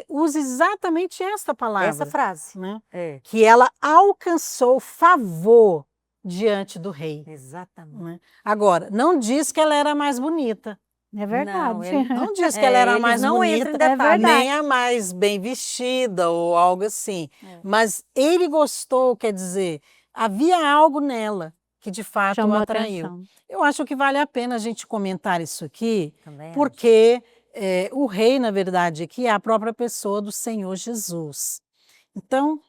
[SPEAKER 1] usa exatamente esta palavra.
[SPEAKER 4] Essa frase.
[SPEAKER 1] Né? Que ela alcançou favor diante do rei.
[SPEAKER 4] Exatamente.
[SPEAKER 1] Né? Agora, não diz que ela era mais bonita.
[SPEAKER 3] É verdade.
[SPEAKER 1] Não diz que ela era a mais bonita, nem a mais bem vestida ou algo assim. Mas ele gostou, quer dizer, havia algo nela que de fato o atraiu. Atenção. Eu acho que vale a pena a gente comentar isso aqui, porque o rei, na verdade, aqui é a própria pessoa do Senhor Jesus. Então,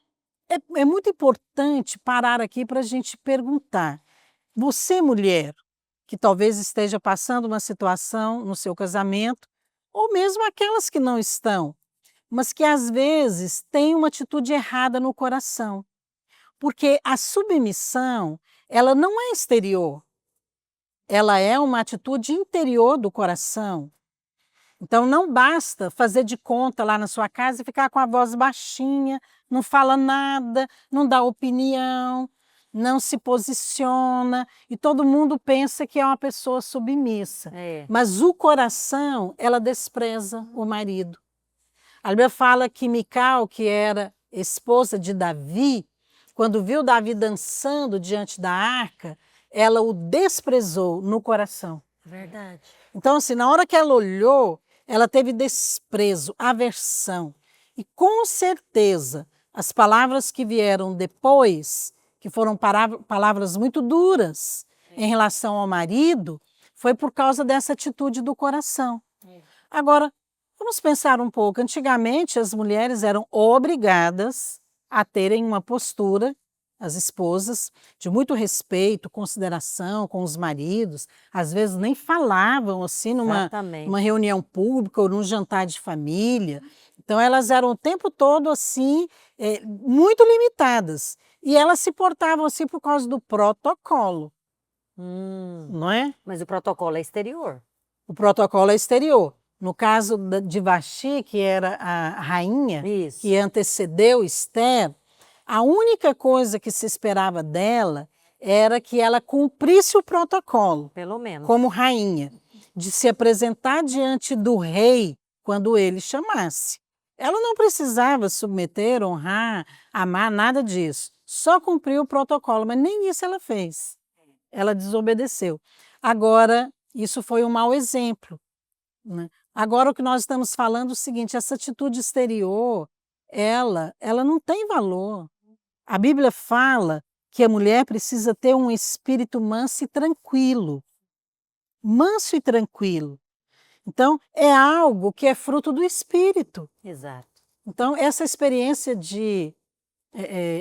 [SPEAKER 1] é muito importante parar aqui para a gente perguntar: você, mulher, que talvez esteja passando uma situação no seu casamento, ou mesmo aquelas que não estão, mas que às vezes têm uma atitude errada no coração. Porque a submissão, ela não é exterior, ela é uma atitude interior do coração. Então não basta fazer de conta lá na sua casa e ficar com a voz baixinha, não fala nada, não dá opinião, não se posiciona e todo mundo pensa que é uma pessoa submissa. Mas o coração, ela despreza o marido. A Bíblia fala que Mical, que era esposa de Davi, quando viu Davi dançando diante da arca, ela o desprezou no coração.
[SPEAKER 4] Verdade.
[SPEAKER 1] Então, assim, na hora que ela olhou, ela teve desprezo, aversão. E com certeza, as palavras que vieram depois, que foram palavras muito duras em relação ao marido, foi por causa dessa atitude do coração. Agora, Vamos pensar um pouco. Antigamente, as mulheres eram obrigadas a terem uma postura, as esposas, de muito respeito, consideração com os maridos. Às vezes nem falavam assim numa
[SPEAKER 4] Exatamente.
[SPEAKER 1] reunião pública ou num jantar de família. Então, elas eram o tempo todo assim, muito limitadas. E elas se portavam assim por causa do protocolo, não é?
[SPEAKER 4] Mas o protocolo é exterior.
[SPEAKER 1] O protocolo é exterior. No caso de Vasti, que era a rainha,
[SPEAKER 4] Isso.
[SPEAKER 1] que antecedeu Esther, a única coisa que se esperava dela era que ela cumprisse o protocolo,
[SPEAKER 4] Pelo menos.
[SPEAKER 1] como rainha, de se apresentar diante do rei quando ele chamasse. Ela não precisava submeter, honrar, amar, nada disso. Só cumpriu o protocolo, mas nem isso ela fez. Ela desobedeceu. Agora, isso foi um mau exemplo, né? Agora, o que nós estamos falando é o seguinte: essa atitude exterior, ela não tem valor. A Bíblia fala que a mulher precisa ter um espírito manso e tranquilo. Manso e tranquilo. Então, é algo que é fruto do espírito.
[SPEAKER 4] Exato.
[SPEAKER 1] Então, essa experiência de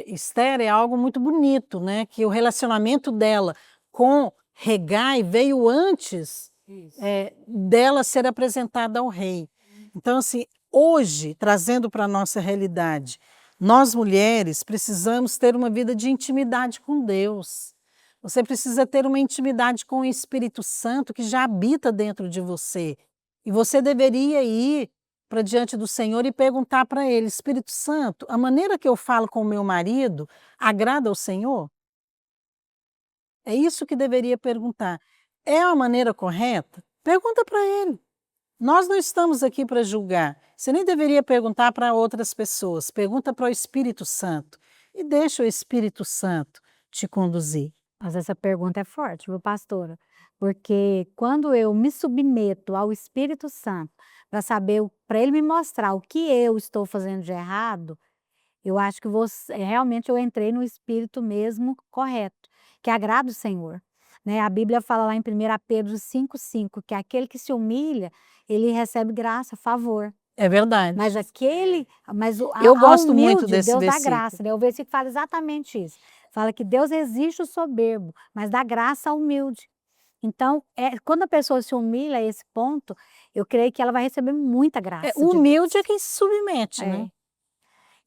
[SPEAKER 1] Esther é algo muito bonito, né? Que o relacionamento dela com Hegai veio antes dela ser apresentada ao rei. Então, assim, hoje, trazendo para a nossa realidade, nós mulheres precisamos ter uma vida de intimidade com Deus. Você precisa ter uma intimidade com o Espírito Santo que já habita dentro de você. E você deveria ir para diante do Senhor e perguntar para Ele: Espírito Santo, a maneira que eu falo com o meu marido agrada ao Senhor? É isso que deveria perguntar. É a maneira correta? Pergunta para Ele. Nós não estamos aqui para julgar. Você nem deveria perguntar para outras pessoas. Pergunta para o Espírito Santo e deixa o Espírito Santo te conduzir.
[SPEAKER 3] Mas essa pergunta é forte, viu, pastora? Porque quando eu me submeto ao Espírito Santo para saber, para ele me mostrar o que eu estou fazendo de errado, eu acho que realmente eu entrei no espírito mesmo correto, que agrada o Senhor. Né? A Bíblia fala lá em 1 Pedro 5,5 que aquele que se humilha, ele recebe graça, favor.
[SPEAKER 1] É verdade.
[SPEAKER 3] Mas
[SPEAKER 1] Eu
[SPEAKER 3] a
[SPEAKER 1] gosto muito
[SPEAKER 3] humilde,
[SPEAKER 1] desse
[SPEAKER 3] Deus dá
[SPEAKER 1] versículo.
[SPEAKER 3] graça. Né? O versículo fala exatamente isso. Fala que Deus resiste o soberbo, mas dá graça ao humilde. Então, quando a pessoa se humilha a esse ponto, eu creio que ela vai receber muita graça.
[SPEAKER 1] O humilde é quem se submete,
[SPEAKER 3] É.
[SPEAKER 1] né?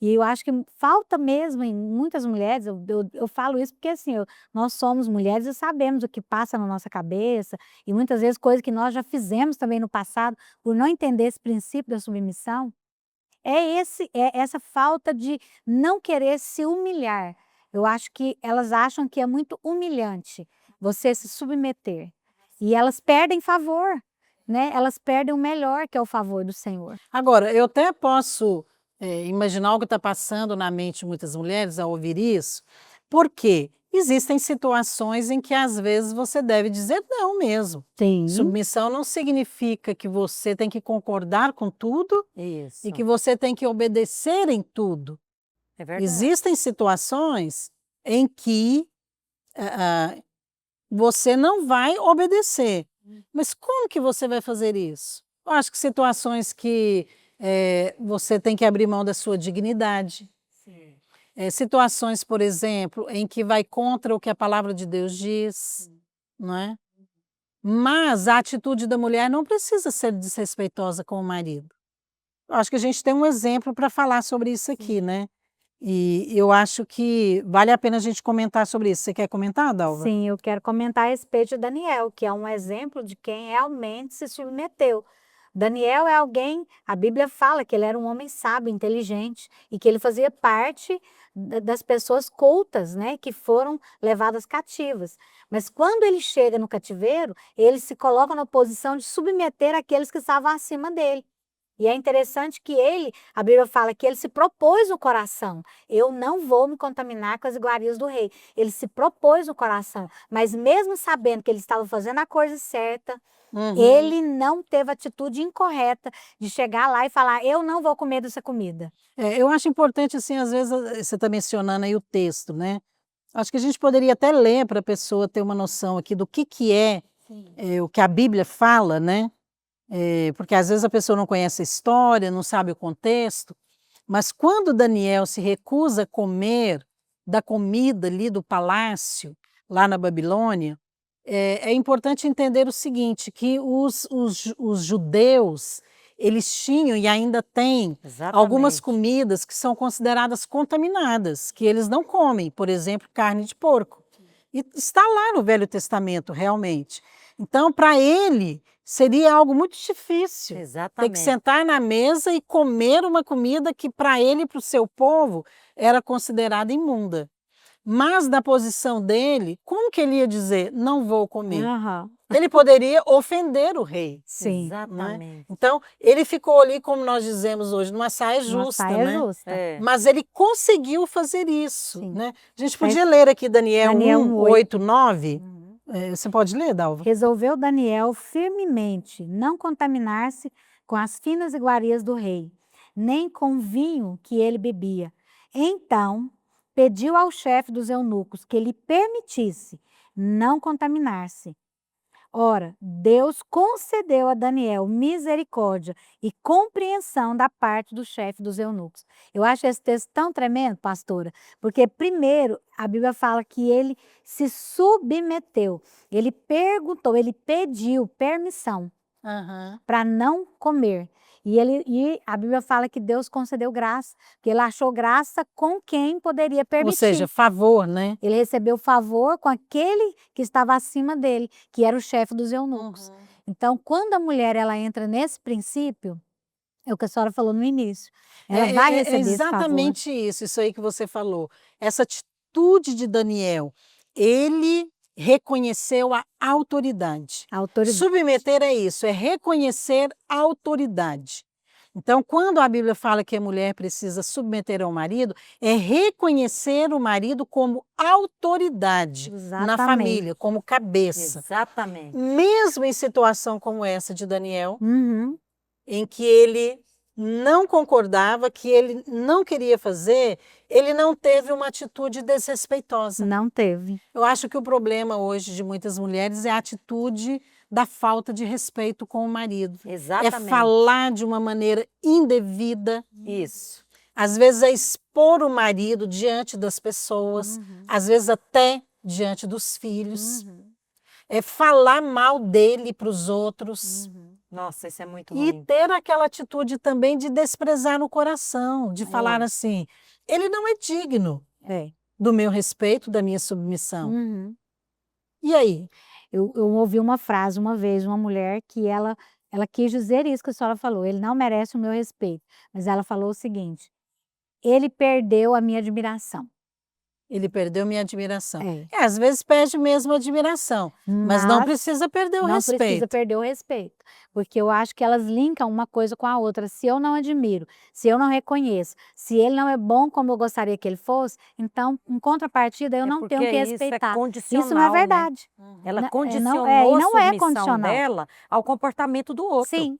[SPEAKER 3] E eu acho que falta mesmo em muitas mulheres, eu falo isso porque assim, nós somos mulheres e sabemos o que passa na nossa cabeça, e muitas vezes coisas que nós já fizemos também no passado, por não entender esse princípio da submissão, é essa falta de não querer se humilhar. Eu acho que elas acham que é muito humilhante você se submeter, e elas perdem favor, né? Elas perdem o melhor, que é o favor do Senhor.
[SPEAKER 1] Agora, eu até posso imaginar o que está passando na mente de muitas mulheres ao ouvir isso, porque existem situações em que às vezes você deve dizer não mesmo.
[SPEAKER 3] Sim.
[SPEAKER 1] Submissão não significa que você tem que concordar com tudo
[SPEAKER 4] Isso.
[SPEAKER 1] e que você tem que obedecer em tudo.
[SPEAKER 4] É verdade.
[SPEAKER 1] Existem situações em que você não vai obedecer. Mas como que você vai fazer isso? Eu acho que situações que você tem que abrir mão da sua dignidade. Situações, por exemplo, em que vai contra o que a palavra de Deus diz, não é? Mas a atitude da mulher não precisa ser desrespeitosa com o marido. Eu acho que a gente tem um exemplo para falar sobre isso aqui, né? E eu acho que vale a pena a gente comentar sobre isso. Você quer comentar, Dalva?
[SPEAKER 3] Sim, eu quero comentar a respeito de Daniel, que é um exemplo de quem realmente se submeteu. Daniel é alguém, a Bíblia fala que ele era um homem sábio, inteligente, e que ele fazia parte das pessoas cultas, né, que foram levadas cativas. Mas quando ele chega no cativeiro, ele se coloca na posição de submeter aqueles que estavam acima dele. E é interessante que a Bíblia fala que ele se propôs no coração: eu não vou me contaminar com as iguarias do rei. Ele se propôs no coração, mas mesmo sabendo que ele estava fazendo a coisa certa, ele não teve a atitude incorreta de chegar lá e falar: eu não vou comer dessa comida.
[SPEAKER 1] Eu acho importante, assim, às vezes você está mencionando aí o texto, né? Acho que a gente poderia até ler para a pessoa ter uma noção aqui do que é o que a Bíblia fala, né? porque às vezes a pessoa não conhece a história, não sabe o contexto, mas quando Daniel se recusa a comer da comida ali do palácio, lá na Babilônia, é importante entender o seguinte, que os judeus, eles tinham e ainda têm algumas
[SPEAKER 4] Exatamente.
[SPEAKER 1] comidas que são consideradas contaminadas, que eles não comem, por exemplo, carne de porco. E está lá no Velho Testamento, realmente. Então, para ele, seria algo muito difícil ter que
[SPEAKER 4] Exatamente.
[SPEAKER 1] sentar na mesa e comer uma comida que, para ele e para o seu povo, era considerada imunda. Mas, na posição dele, como que ele ia dizer, não vou comer?
[SPEAKER 3] Aham.
[SPEAKER 1] Ele poderia ofender o rei.
[SPEAKER 3] Sim.
[SPEAKER 4] Exatamente.
[SPEAKER 1] Então, ele ficou ali, como nós dizemos hoje, numa saia
[SPEAKER 3] Uma
[SPEAKER 1] justa,
[SPEAKER 3] saia
[SPEAKER 1] né?
[SPEAKER 3] justa.
[SPEAKER 4] É.
[SPEAKER 1] Mas ele conseguiu fazer isso,
[SPEAKER 3] Sim.
[SPEAKER 1] né? A gente podia ler aqui Daniel
[SPEAKER 3] Daniel
[SPEAKER 1] 1, 8, 9. Você pode ler, Dalva?
[SPEAKER 3] Resolveu Daniel firmemente não contaminar-se com as finas iguarias do rei, nem com o vinho que ele bebia. Então, pediu ao chefe dos eunucos que lhe permitisse não contaminar-se. Ora, Deus concedeu a Daniel misericórdia e compreensão da parte do chefe dos eunucos. Eu acho esse texto tão tremendo, pastora, porque primeiro a Bíblia fala que ele se submeteu, ele perguntou, ele pediu permissão
[SPEAKER 1] Aham.
[SPEAKER 3] para não comer. E a Bíblia fala que Deus concedeu graça, que ele achou graça com quem poderia permitir.
[SPEAKER 1] Ou seja, favor, né?
[SPEAKER 3] Ele recebeu favor com aquele que estava acima dele, que era o chefe dos eunucos. Então, quando a mulher ela entra nesse princípio, é o que a senhora falou no início, ela vai receber esse favor.
[SPEAKER 1] exatamente isso aí que você falou. Essa atitude de Daniel, ele reconheceu a autoridade.
[SPEAKER 3] A autoridade.
[SPEAKER 1] Submeter é isso, é reconhecer a autoridade. Então, quando a Bíblia fala que a mulher precisa submeter ao marido, é reconhecer o marido como autoridade na
[SPEAKER 3] Exatamente.
[SPEAKER 1] família, como cabeça.
[SPEAKER 4] Exatamente.
[SPEAKER 1] Mesmo em situação como essa de Daniel,
[SPEAKER 3] Uhum.
[SPEAKER 1] em que ele não concordava, que ele não queria fazer, ele não teve uma atitude desrespeitosa.
[SPEAKER 3] Não teve.
[SPEAKER 1] Eu acho que o problema hoje de muitas mulheres é a atitude da falta de respeito com o marido.
[SPEAKER 4] Exatamente.
[SPEAKER 1] É falar de uma maneira indevida,
[SPEAKER 4] Isso.
[SPEAKER 1] às vezes é expor o marido diante das pessoas, às vezes até diante dos filhos. É falar mal dele para os outros.
[SPEAKER 4] Nossa, isso é muito
[SPEAKER 1] E
[SPEAKER 4] ruim.
[SPEAKER 1] ter aquela atitude também de desprezar no coração, de falar assim, ele não é digno
[SPEAKER 3] É.
[SPEAKER 1] do meu respeito, da minha submissão.
[SPEAKER 3] Uhum.
[SPEAKER 1] E aí?
[SPEAKER 3] Eu ouvi uma frase uma vez, uma mulher que ela quis dizer isso que a senhora falou, ele não merece o meu respeito, mas ela falou o seguinte, ele perdeu a minha admiração.
[SPEAKER 1] Ele perdeu minha admiração.
[SPEAKER 3] É.
[SPEAKER 1] Às vezes perde mesmo a admiração, mas não precisa perder o
[SPEAKER 3] não
[SPEAKER 1] respeito.
[SPEAKER 3] precisa perder o respeito, porque eu acho que elas linkam uma coisa com a outra. Se eu não admiro, se eu não reconheço, se ele não é bom como eu gostaria que ele fosse, então, em contrapartida, eu não tenho que respeitar.
[SPEAKER 4] Isso
[SPEAKER 3] Isso não é
[SPEAKER 4] né?
[SPEAKER 3] verdade.
[SPEAKER 4] Ela
[SPEAKER 3] Não-
[SPEAKER 4] condicionou
[SPEAKER 3] e
[SPEAKER 4] a
[SPEAKER 3] não é
[SPEAKER 4] submissão
[SPEAKER 3] condicional.
[SPEAKER 4] dela ao comportamento do outro.
[SPEAKER 3] Sim.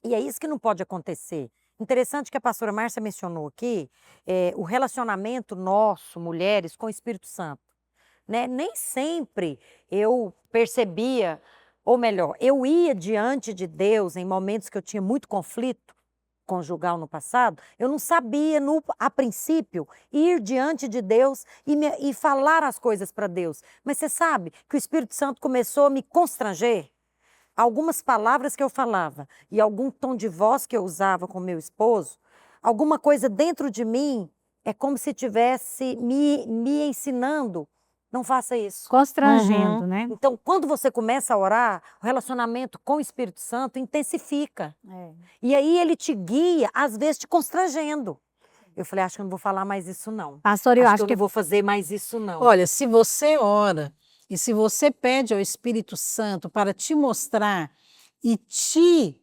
[SPEAKER 4] E é isso que não pode acontecer. Interessante que a pastora Márcia mencionou aqui, o relacionamento nosso, mulheres, com o Espírito Santo. Né? Nem sempre eu percebia, ou melhor, eu ia diante de Deus em momentos que eu tinha muito conflito conjugal no passado, eu não sabia, a princípio, ir diante de Deus e falar as coisas para Deus. Mas você sabe que o Espírito Santo começou a me constranger? Algumas palavras que eu falava e algum tom de voz que eu usava com meu esposo, alguma coisa dentro de mim é como se tivesse me ensinando, não faça isso.
[SPEAKER 3] Constrangendo, né?
[SPEAKER 4] Então, quando você começa a orar, o relacionamento com o Espírito Santo intensifica. E aí ele te guia, às vezes te constrangendo. Eu falei, acho que eu não vou falar mais isso não.
[SPEAKER 3] Pastor, eu acho
[SPEAKER 4] que eu não vou fazer mais isso não.
[SPEAKER 1] Olha, se você ora e se você pede ao Espírito Santo para te mostrar e te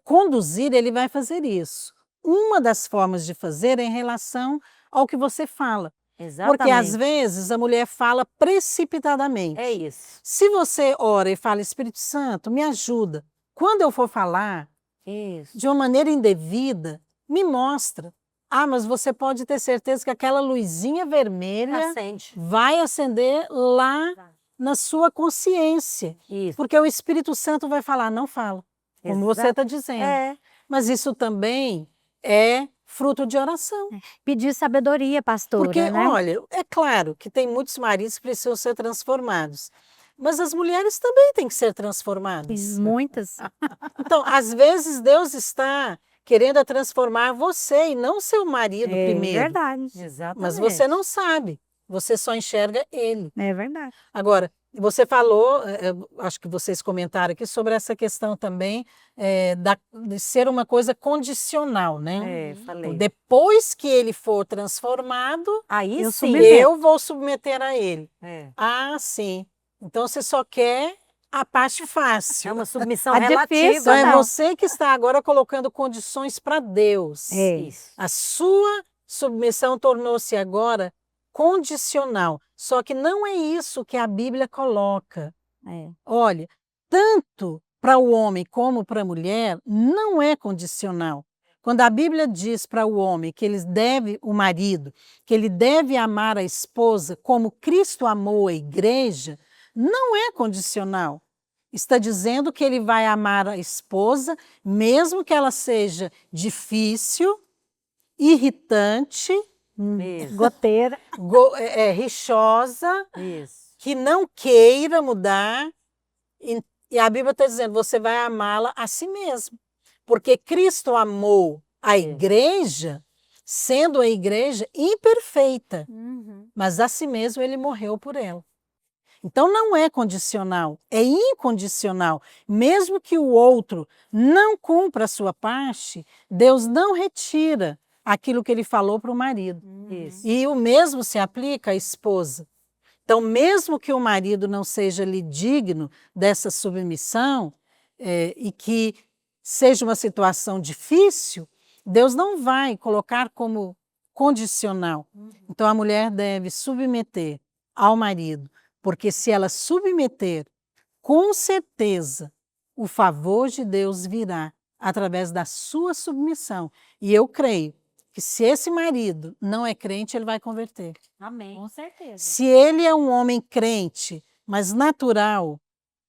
[SPEAKER 1] conduzir, ele vai fazer isso. Uma das formas de fazer é em relação ao que você fala.
[SPEAKER 4] Exatamente.
[SPEAKER 1] Porque às vezes a mulher fala precipitadamente.
[SPEAKER 4] É isso.
[SPEAKER 1] Se você ora e fala, Espírito Santo, me ajuda. Quando eu for falar de uma maneira indevida, me mostra. Ah, mas você pode ter certeza que aquela luzinha vermelha vai acender lá na sua consciência.
[SPEAKER 4] Isso.
[SPEAKER 1] Porque o Espírito Santo vai falar, não fala. como você está dizendo.
[SPEAKER 4] É,
[SPEAKER 1] Mas isso também é fruto de oração.
[SPEAKER 3] Pedir sabedoria, pastora,
[SPEAKER 1] Porque,
[SPEAKER 3] né?
[SPEAKER 1] olha, é claro que tem muitos maridos que precisam ser transformados, mas as mulheres também têm que ser transformadas.
[SPEAKER 3] Muitas.
[SPEAKER 1] Então, às vezes, Deus está querendo transformar você e não seu marido
[SPEAKER 3] É
[SPEAKER 1] primeiro.
[SPEAKER 3] verdade.
[SPEAKER 4] exatamente.
[SPEAKER 1] Mas você não sabe, você só enxerga ele.
[SPEAKER 3] É verdade.
[SPEAKER 1] Agora, você falou, acho que vocês comentaram aqui sobre essa questão também de ser uma coisa condicional, né?
[SPEAKER 4] É, falei.
[SPEAKER 1] Depois que ele for transformado,
[SPEAKER 4] Aí
[SPEAKER 3] Eu
[SPEAKER 4] sim.
[SPEAKER 3] submeto.
[SPEAKER 1] eu vou submeter a ele.
[SPEAKER 4] É.
[SPEAKER 1] Ah, sim. Então você só quer a parte
[SPEAKER 4] É
[SPEAKER 1] fácil.
[SPEAKER 4] uma submissão
[SPEAKER 3] A
[SPEAKER 4] relativa.
[SPEAKER 3] difícil,
[SPEAKER 1] Então é
[SPEAKER 3] não.
[SPEAKER 1] você que está agora colocando condições para Deus.
[SPEAKER 3] É.
[SPEAKER 4] Isso.
[SPEAKER 1] A sua submissão tornou-se agora condicional. Só que não é isso que a Bíblia coloca.
[SPEAKER 3] É.
[SPEAKER 1] Olha, tanto para o homem como para a mulher, não é condicional. Quando a Bíblia diz para o homem que o marido, que ele deve amar a esposa como Cristo amou a igreja, não é condicional. Está dizendo que ele vai amar a esposa, mesmo que ela seja difícil, irritante,
[SPEAKER 4] Isso.
[SPEAKER 3] Goteira.
[SPEAKER 1] rixosa,
[SPEAKER 4] Isso.
[SPEAKER 1] que não queira mudar. E a Bíblia está dizendo, você vai amá-la a si mesmo. Porque Cristo amou a igreja, sendo a igreja imperfeita,
[SPEAKER 3] Uhum.
[SPEAKER 1] mas a si mesmo ele morreu por ela. Então não é condicional, é incondicional. Mesmo que o outro não cumpra a sua parte, Deus não retira aquilo que ele falou para o marido.
[SPEAKER 4] Isso.
[SPEAKER 1] E o mesmo se aplica à esposa. Então, mesmo que o marido não seja lhe digno dessa submissão e que seja uma situação difícil, Deus não vai colocar como condicional. Então, a mulher deve submeter ao marido, porque se ela submeter, com certeza o favor de Deus virá através da sua submissão. E eu creio que se esse marido não é crente, ele vai converter.
[SPEAKER 4] Amém.
[SPEAKER 3] Com certeza.
[SPEAKER 1] Se ele é um homem crente, mas natural,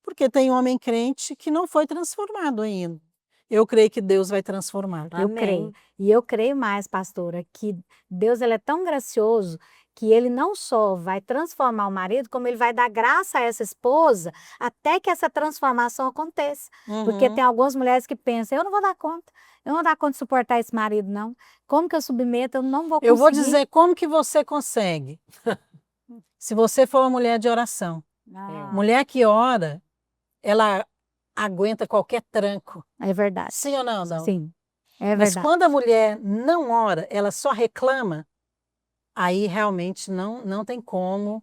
[SPEAKER 1] porque tem homem crente que não foi transformado ainda. Eu creio que Deus vai transformar.
[SPEAKER 3] Eu
[SPEAKER 4] Amém.
[SPEAKER 3] creio. E eu creio mais, pastora, que Deus ele é tão gracioso que ele não só vai transformar o marido, como ele vai dar graça a essa esposa até que essa transformação aconteça. Porque tem algumas mulheres que pensam, eu não vou dar conta. Eu não vou dar conta de suportar esse marido, não. Como que eu submeto? Eu não vou conseguir.
[SPEAKER 1] Eu vou dizer como que você consegue. Se você for uma mulher de oração.
[SPEAKER 3] Ah,
[SPEAKER 1] Mulher que ora, ela aguenta qualquer tranco.
[SPEAKER 3] é verdade.
[SPEAKER 1] Sim ou não? Não.
[SPEAKER 3] Sim, é
[SPEAKER 1] Mas
[SPEAKER 3] verdade.
[SPEAKER 1] quando a mulher não ora, ela só reclama, aí realmente não tem como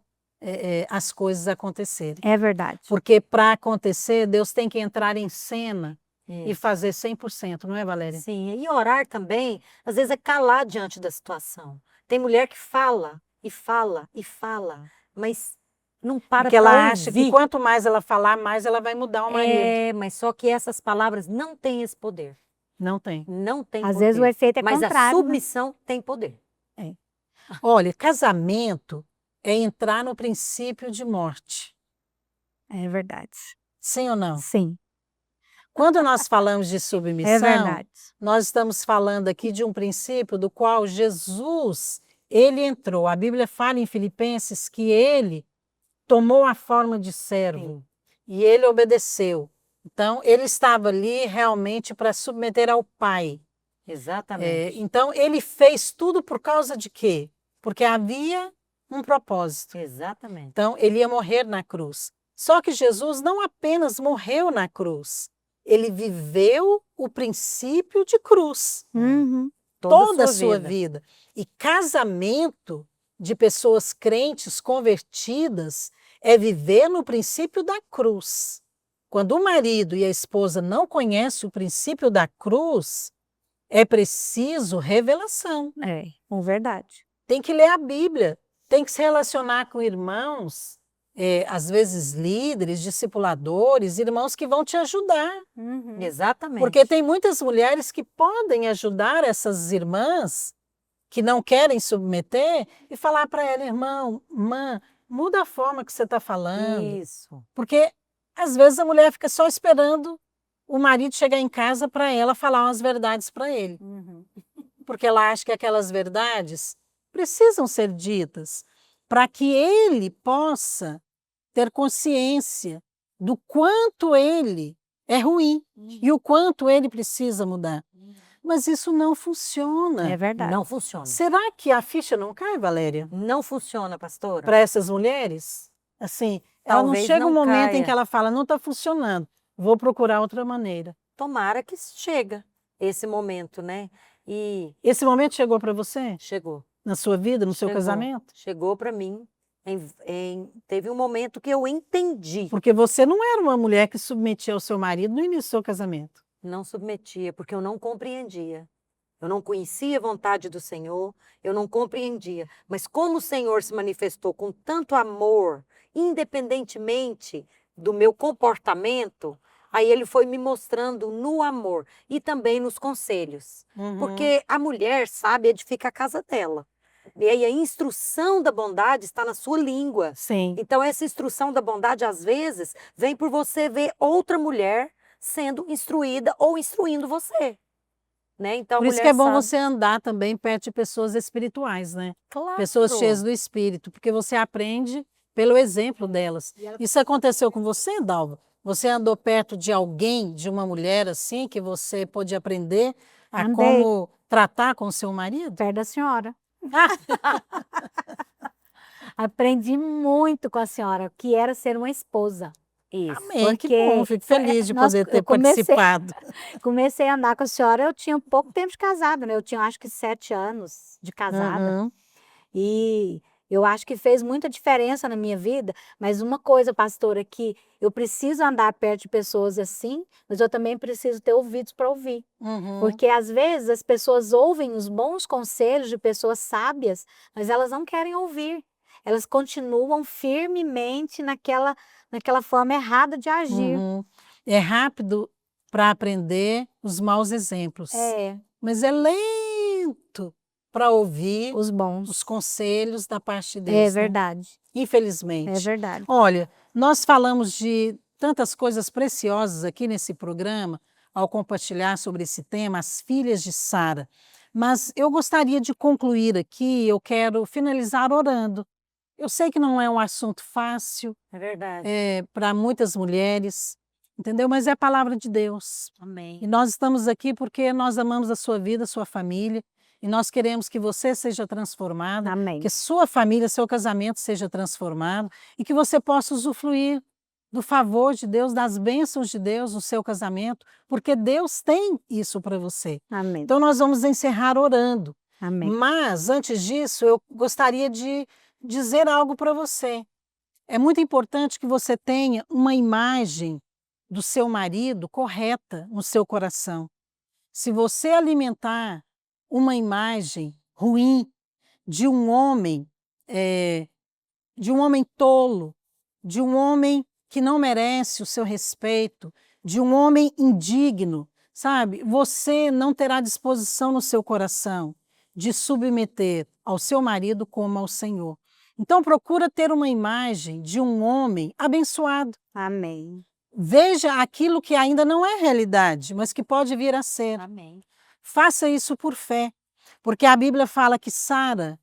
[SPEAKER 1] as coisas acontecerem.
[SPEAKER 3] É verdade.
[SPEAKER 1] Porque para acontecer, Deus tem que entrar em cena e
[SPEAKER 4] Isso.
[SPEAKER 1] fazer 100%, não é, Valéria?
[SPEAKER 4] Sim, e orar também, às vezes é calar diante da situação. Tem mulher que fala, e fala, e fala, mas não para
[SPEAKER 1] Porque ela
[SPEAKER 4] pra
[SPEAKER 1] acha que
[SPEAKER 4] ouvir.
[SPEAKER 1] quanto mais ela falar, mais ela vai mudar o marido.
[SPEAKER 4] É, mas só que essas palavras não têm esse poder.
[SPEAKER 1] Não tem.
[SPEAKER 4] Não tem
[SPEAKER 3] Às
[SPEAKER 4] poder.
[SPEAKER 3] vezes o efeito é
[SPEAKER 4] Mas
[SPEAKER 3] contrário,
[SPEAKER 4] a
[SPEAKER 3] né?
[SPEAKER 4] submissão tem poder.
[SPEAKER 1] Olha, casamento é entrar no princípio de morte.
[SPEAKER 3] É verdade.
[SPEAKER 1] Sim ou não?
[SPEAKER 3] Sim,
[SPEAKER 1] Quando nós falamos de
[SPEAKER 3] é
[SPEAKER 1] submissão,
[SPEAKER 3] verdade.
[SPEAKER 1] nós estamos falando aqui de um princípio do qual Jesus, ele entrou. A Bíblia fala em Filipenses que ele tomou a forma de servo
[SPEAKER 4] Sim.
[SPEAKER 1] e ele obedeceu. Então, ele estava ali realmente para submeter ao Pai.
[SPEAKER 4] Exatamente.
[SPEAKER 1] Então, ele fez tudo por causa de quê? Porque havia um propósito.
[SPEAKER 4] Exatamente.
[SPEAKER 1] Então, ele ia morrer na cruz. Só que Jesus não apenas morreu na cruz, ele viveu o princípio de cruz.
[SPEAKER 3] Uhum.
[SPEAKER 1] Toda a sua vida. E casamento de pessoas crentes convertidas é viver no princípio da cruz. Quando o marido e a esposa não conhecem o princípio da cruz, é preciso revelação.
[SPEAKER 3] É verdade.
[SPEAKER 1] Tem que ler a Bíblia, tem que se relacionar com irmãos, às vezes líderes, discipuladores, irmãos que vão te ajudar.
[SPEAKER 3] Uhum.
[SPEAKER 4] Exatamente.
[SPEAKER 1] Porque tem muitas mulheres que podem ajudar essas irmãs que não querem submeter e falar para ela, irmã, muda a forma que você está falando.
[SPEAKER 4] Isso.
[SPEAKER 1] Porque às vezes a mulher fica só esperando o marido chegar em casa para ela falar umas verdades para ele. Porque ela acha que aquelas verdades precisam ser ditas para que ele possa ter consciência do quanto ele é ruim e o quanto ele precisa mudar. Mas isso não funciona.
[SPEAKER 3] É verdade.
[SPEAKER 4] Não funciona.
[SPEAKER 1] Será que a ficha não cai, Valéria?
[SPEAKER 4] Não funciona, pastora.
[SPEAKER 1] Para essas mulheres? Assim, ela não
[SPEAKER 4] Talvez
[SPEAKER 1] chega um
[SPEAKER 4] não
[SPEAKER 1] momento em
[SPEAKER 4] caia.
[SPEAKER 1] que ela fala, não está funcionando, vou procurar outra maneira.
[SPEAKER 4] Tomara que chega esse momento, né? E
[SPEAKER 1] Esse momento chegou para você?
[SPEAKER 4] chegou.
[SPEAKER 1] Na sua vida, no seu
[SPEAKER 4] Chegou.
[SPEAKER 1] casamento?
[SPEAKER 4] Chegou para mim. Teve um momento que eu entendi.
[SPEAKER 1] Porque você não era uma mulher que submetia ao seu marido no início do seu casamento.
[SPEAKER 4] Não submetia, porque eu não compreendia. Eu não conhecia a vontade do Senhor, eu não compreendia. Mas como o Senhor se manifestou com tanto amor, independentemente do meu comportamento, aí ele foi me mostrando no amor e também nos conselhos. Porque a mulher sabe edificar a casa dela. E aí a instrução da bondade está na sua língua.
[SPEAKER 1] Sim.
[SPEAKER 4] Então essa instrução da bondade, às vezes, vem por você ver outra mulher sendo instruída ou instruindo você. Né? Então,
[SPEAKER 1] Por
[SPEAKER 4] a
[SPEAKER 1] isso
[SPEAKER 4] mulher
[SPEAKER 1] que é bom
[SPEAKER 4] sabe.
[SPEAKER 1] você andar também perto de pessoas espirituais, né?
[SPEAKER 4] Claro.
[SPEAKER 1] Pessoas cheias do Espírito, porque você aprende pelo exemplo delas. Isso aconteceu com você, Dalva? Você andou perto de alguém, de uma mulher assim, que você pôde aprender a
[SPEAKER 3] Andei.
[SPEAKER 1] como tratar com o seu marido?
[SPEAKER 3] Perto da senhora. Aprendi muito com a senhora, o que era ser uma esposa.
[SPEAKER 4] Isso.
[SPEAKER 1] Amém, que
[SPEAKER 3] Porque
[SPEAKER 1] bom, fico feliz de
[SPEAKER 3] nós-
[SPEAKER 1] poder ter
[SPEAKER 3] eu comecei-
[SPEAKER 1] participado.
[SPEAKER 3] Comecei a andar com a senhora, eu tinha pouco tempo de casada, né? Eu tinha acho que 7 anos de casada.
[SPEAKER 1] Uhum.
[SPEAKER 3] E eu acho que fez muita diferença na minha vida, mas uma coisa, pastora, que eu preciso andar perto de pessoas assim, mas eu também preciso ter ouvidos para ouvir.
[SPEAKER 1] Uhum.
[SPEAKER 3] Porque às vezes as pessoas ouvem os bons conselhos de pessoas sábias, mas elas não querem ouvir. Elas continuam firmemente naquela forma errada de agir.
[SPEAKER 1] Uhum. É rápido para aprender os maus exemplos,
[SPEAKER 3] É,
[SPEAKER 1] mas é lento para ouvir
[SPEAKER 3] os bons.
[SPEAKER 1] os conselhos da parte de Deus.
[SPEAKER 3] É
[SPEAKER 1] né?
[SPEAKER 3] verdade,
[SPEAKER 1] Infelizmente.
[SPEAKER 3] é verdade.
[SPEAKER 1] Olha, nós falamos de tantas coisas preciosas aqui nesse programa, ao compartilhar sobre esse tema, as filhas de Sara. Mas eu gostaria de concluir aqui, eu quero finalizar orando. Eu sei que não é um assunto fácil
[SPEAKER 4] É verdade.
[SPEAKER 1] para muitas mulheres, entendeu? Mas é a palavra de Deus.
[SPEAKER 3] Amém.
[SPEAKER 1] E nós estamos aqui porque nós amamos a sua vida, a sua família, e nós queremos que você seja transformada,
[SPEAKER 3] Amém.
[SPEAKER 1] que sua família, seu casamento seja transformado e que você possa usufruir do favor de Deus, das bênçãos de Deus no seu casamento, porque Deus tem isso para você.
[SPEAKER 3] Amém.
[SPEAKER 1] Então nós vamos encerrar orando.
[SPEAKER 3] Amém.
[SPEAKER 1] Mas antes disso, eu gostaria de dizer algo para você. É muito importante que você tenha uma imagem do seu marido correta no seu coração. Se você alimentar uma imagem ruim de um homem tolo, de um homem que não merece o seu respeito, de um homem indigno, sabe? Você não terá disposição no seu coração de submeter ao seu marido como ao Senhor. Então procura ter uma imagem de um homem abençoado.
[SPEAKER 3] Amém.
[SPEAKER 1] Veja aquilo que ainda não é realidade, mas que pode vir a ser.
[SPEAKER 3] Amém.
[SPEAKER 1] Faça isso por fé, porque a Bíblia fala que Sara,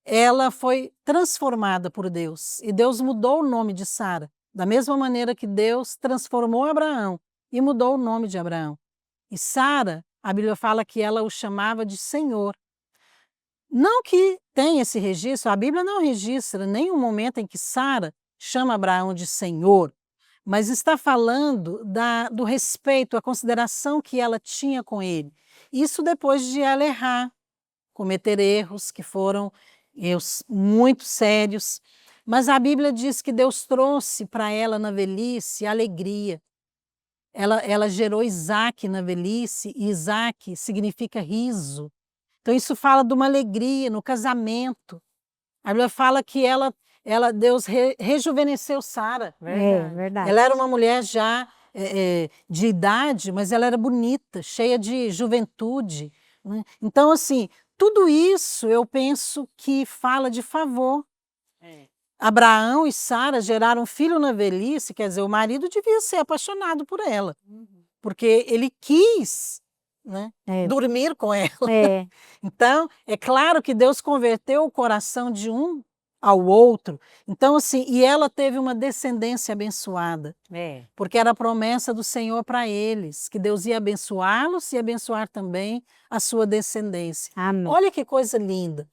[SPEAKER 1] ela foi transformada por Deus e Deus mudou o nome de Sara, da mesma maneira que Deus transformou Abraão e mudou o nome de Abraão. E Sara, a Bíblia fala que ela o chamava de Senhor. Não que tenha esse registro, a Bíblia não registra nenhum momento em que Sara chama Abraão de Senhor, mas está falando do respeito, a consideração que ela tinha com ele. Isso depois de ela errar, cometer erros que foram erros muito sérios. Mas a Bíblia diz que Deus trouxe para ela na velhice alegria. Ela gerou Isaac na velhice, e Isaac significa riso. Então isso fala de uma alegria no casamento. A Bíblia fala que Deus rejuvenesceu Sara.
[SPEAKER 3] É verdade.
[SPEAKER 1] Ela era uma mulher já de idade, mas ela era bonita, cheia de juventude. Né? Então, assim, tudo isso eu penso que fala de favor. Abraão e Sara geraram um filho na velhice, quer dizer, o marido devia ser apaixonado por ela. porque ele quis, né,
[SPEAKER 3] É.
[SPEAKER 1] dormir com ela.
[SPEAKER 3] É.
[SPEAKER 1] Então, é claro que Deus converteu o coração de um ao outro. Então, assim, e ela teve uma descendência abençoada,
[SPEAKER 4] É.
[SPEAKER 1] porque era a promessa do Senhor para eles, que Deus ia abençoá-los e abençoar também a sua descendência.
[SPEAKER 3] Amém.
[SPEAKER 1] Olha que coisa linda.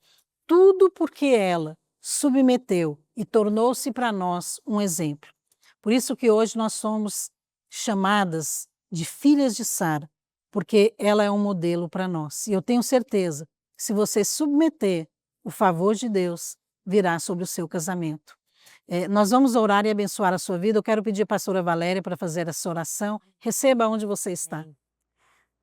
[SPEAKER 1] Tudo porque ela submeteu e tornou-se para nós um exemplo. Por isso que hoje nós somos chamadas de filhas de Sara, porque ela é um modelo para nós. E eu tenho certeza, se você submeter, o favor de Deus virá sobre o seu casamento. Nós vamos orar e abençoar a sua vida. Eu quero pedir a pastora Valéria para fazer essa oração. Receba onde você está.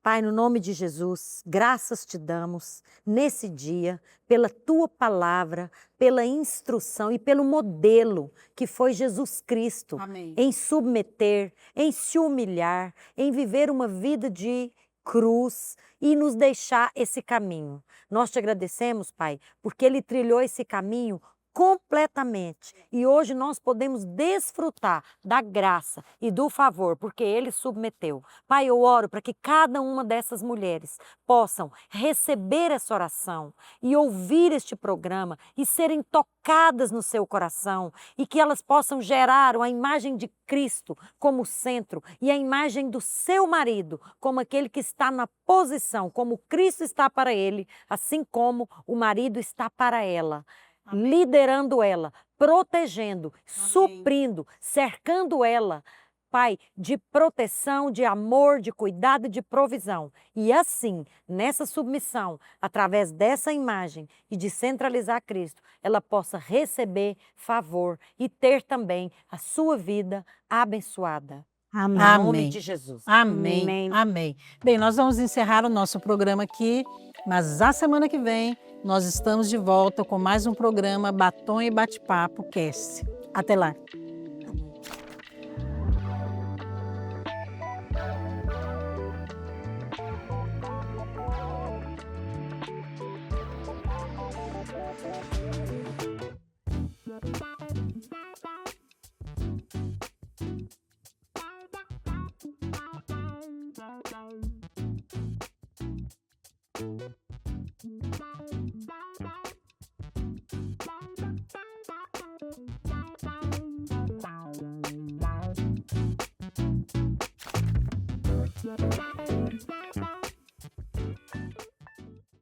[SPEAKER 4] Pai, no nome de Jesus, graças te damos nesse dia pela tua palavra, pela instrução e pelo modelo que foi Jesus Cristo
[SPEAKER 1] Amém.
[SPEAKER 4] em submeter, em se humilhar, em viver uma vida de cruz e nos deixar esse caminho. Nós te agradecemos, Pai, porque ele trilhou esse caminho completamente. E hoje nós podemos desfrutar da graça e do favor, porque ele submeteu. Pai, eu oro para que cada uma dessas mulheres possam receber essa oração e ouvir este programa e serem tocadas no seu coração e que elas possam gerar a imagem de Cristo como centro e a imagem do seu marido como aquele que está na posição, como Cristo está para ele, assim como o marido está para ela. Liderando ela, protegendo, suprindo, cercando ela, Pai, de proteção, de amor, de cuidado e de provisão. E assim, nessa submissão, através dessa imagem e de centralizar Cristo, ela possa receber favor e ter também a sua vida abençoada.
[SPEAKER 3] Amém.
[SPEAKER 4] Em nome
[SPEAKER 1] Amém.
[SPEAKER 4] de Jesus.
[SPEAKER 1] Amém.
[SPEAKER 3] Amém.
[SPEAKER 1] Amém. Bem, nós vamos encerrar o nosso programa aqui, mas a semana que vem nós estamos de volta com mais um programa Batom e Bate-Papo Cast. Até lá.
[SPEAKER 7] Bye.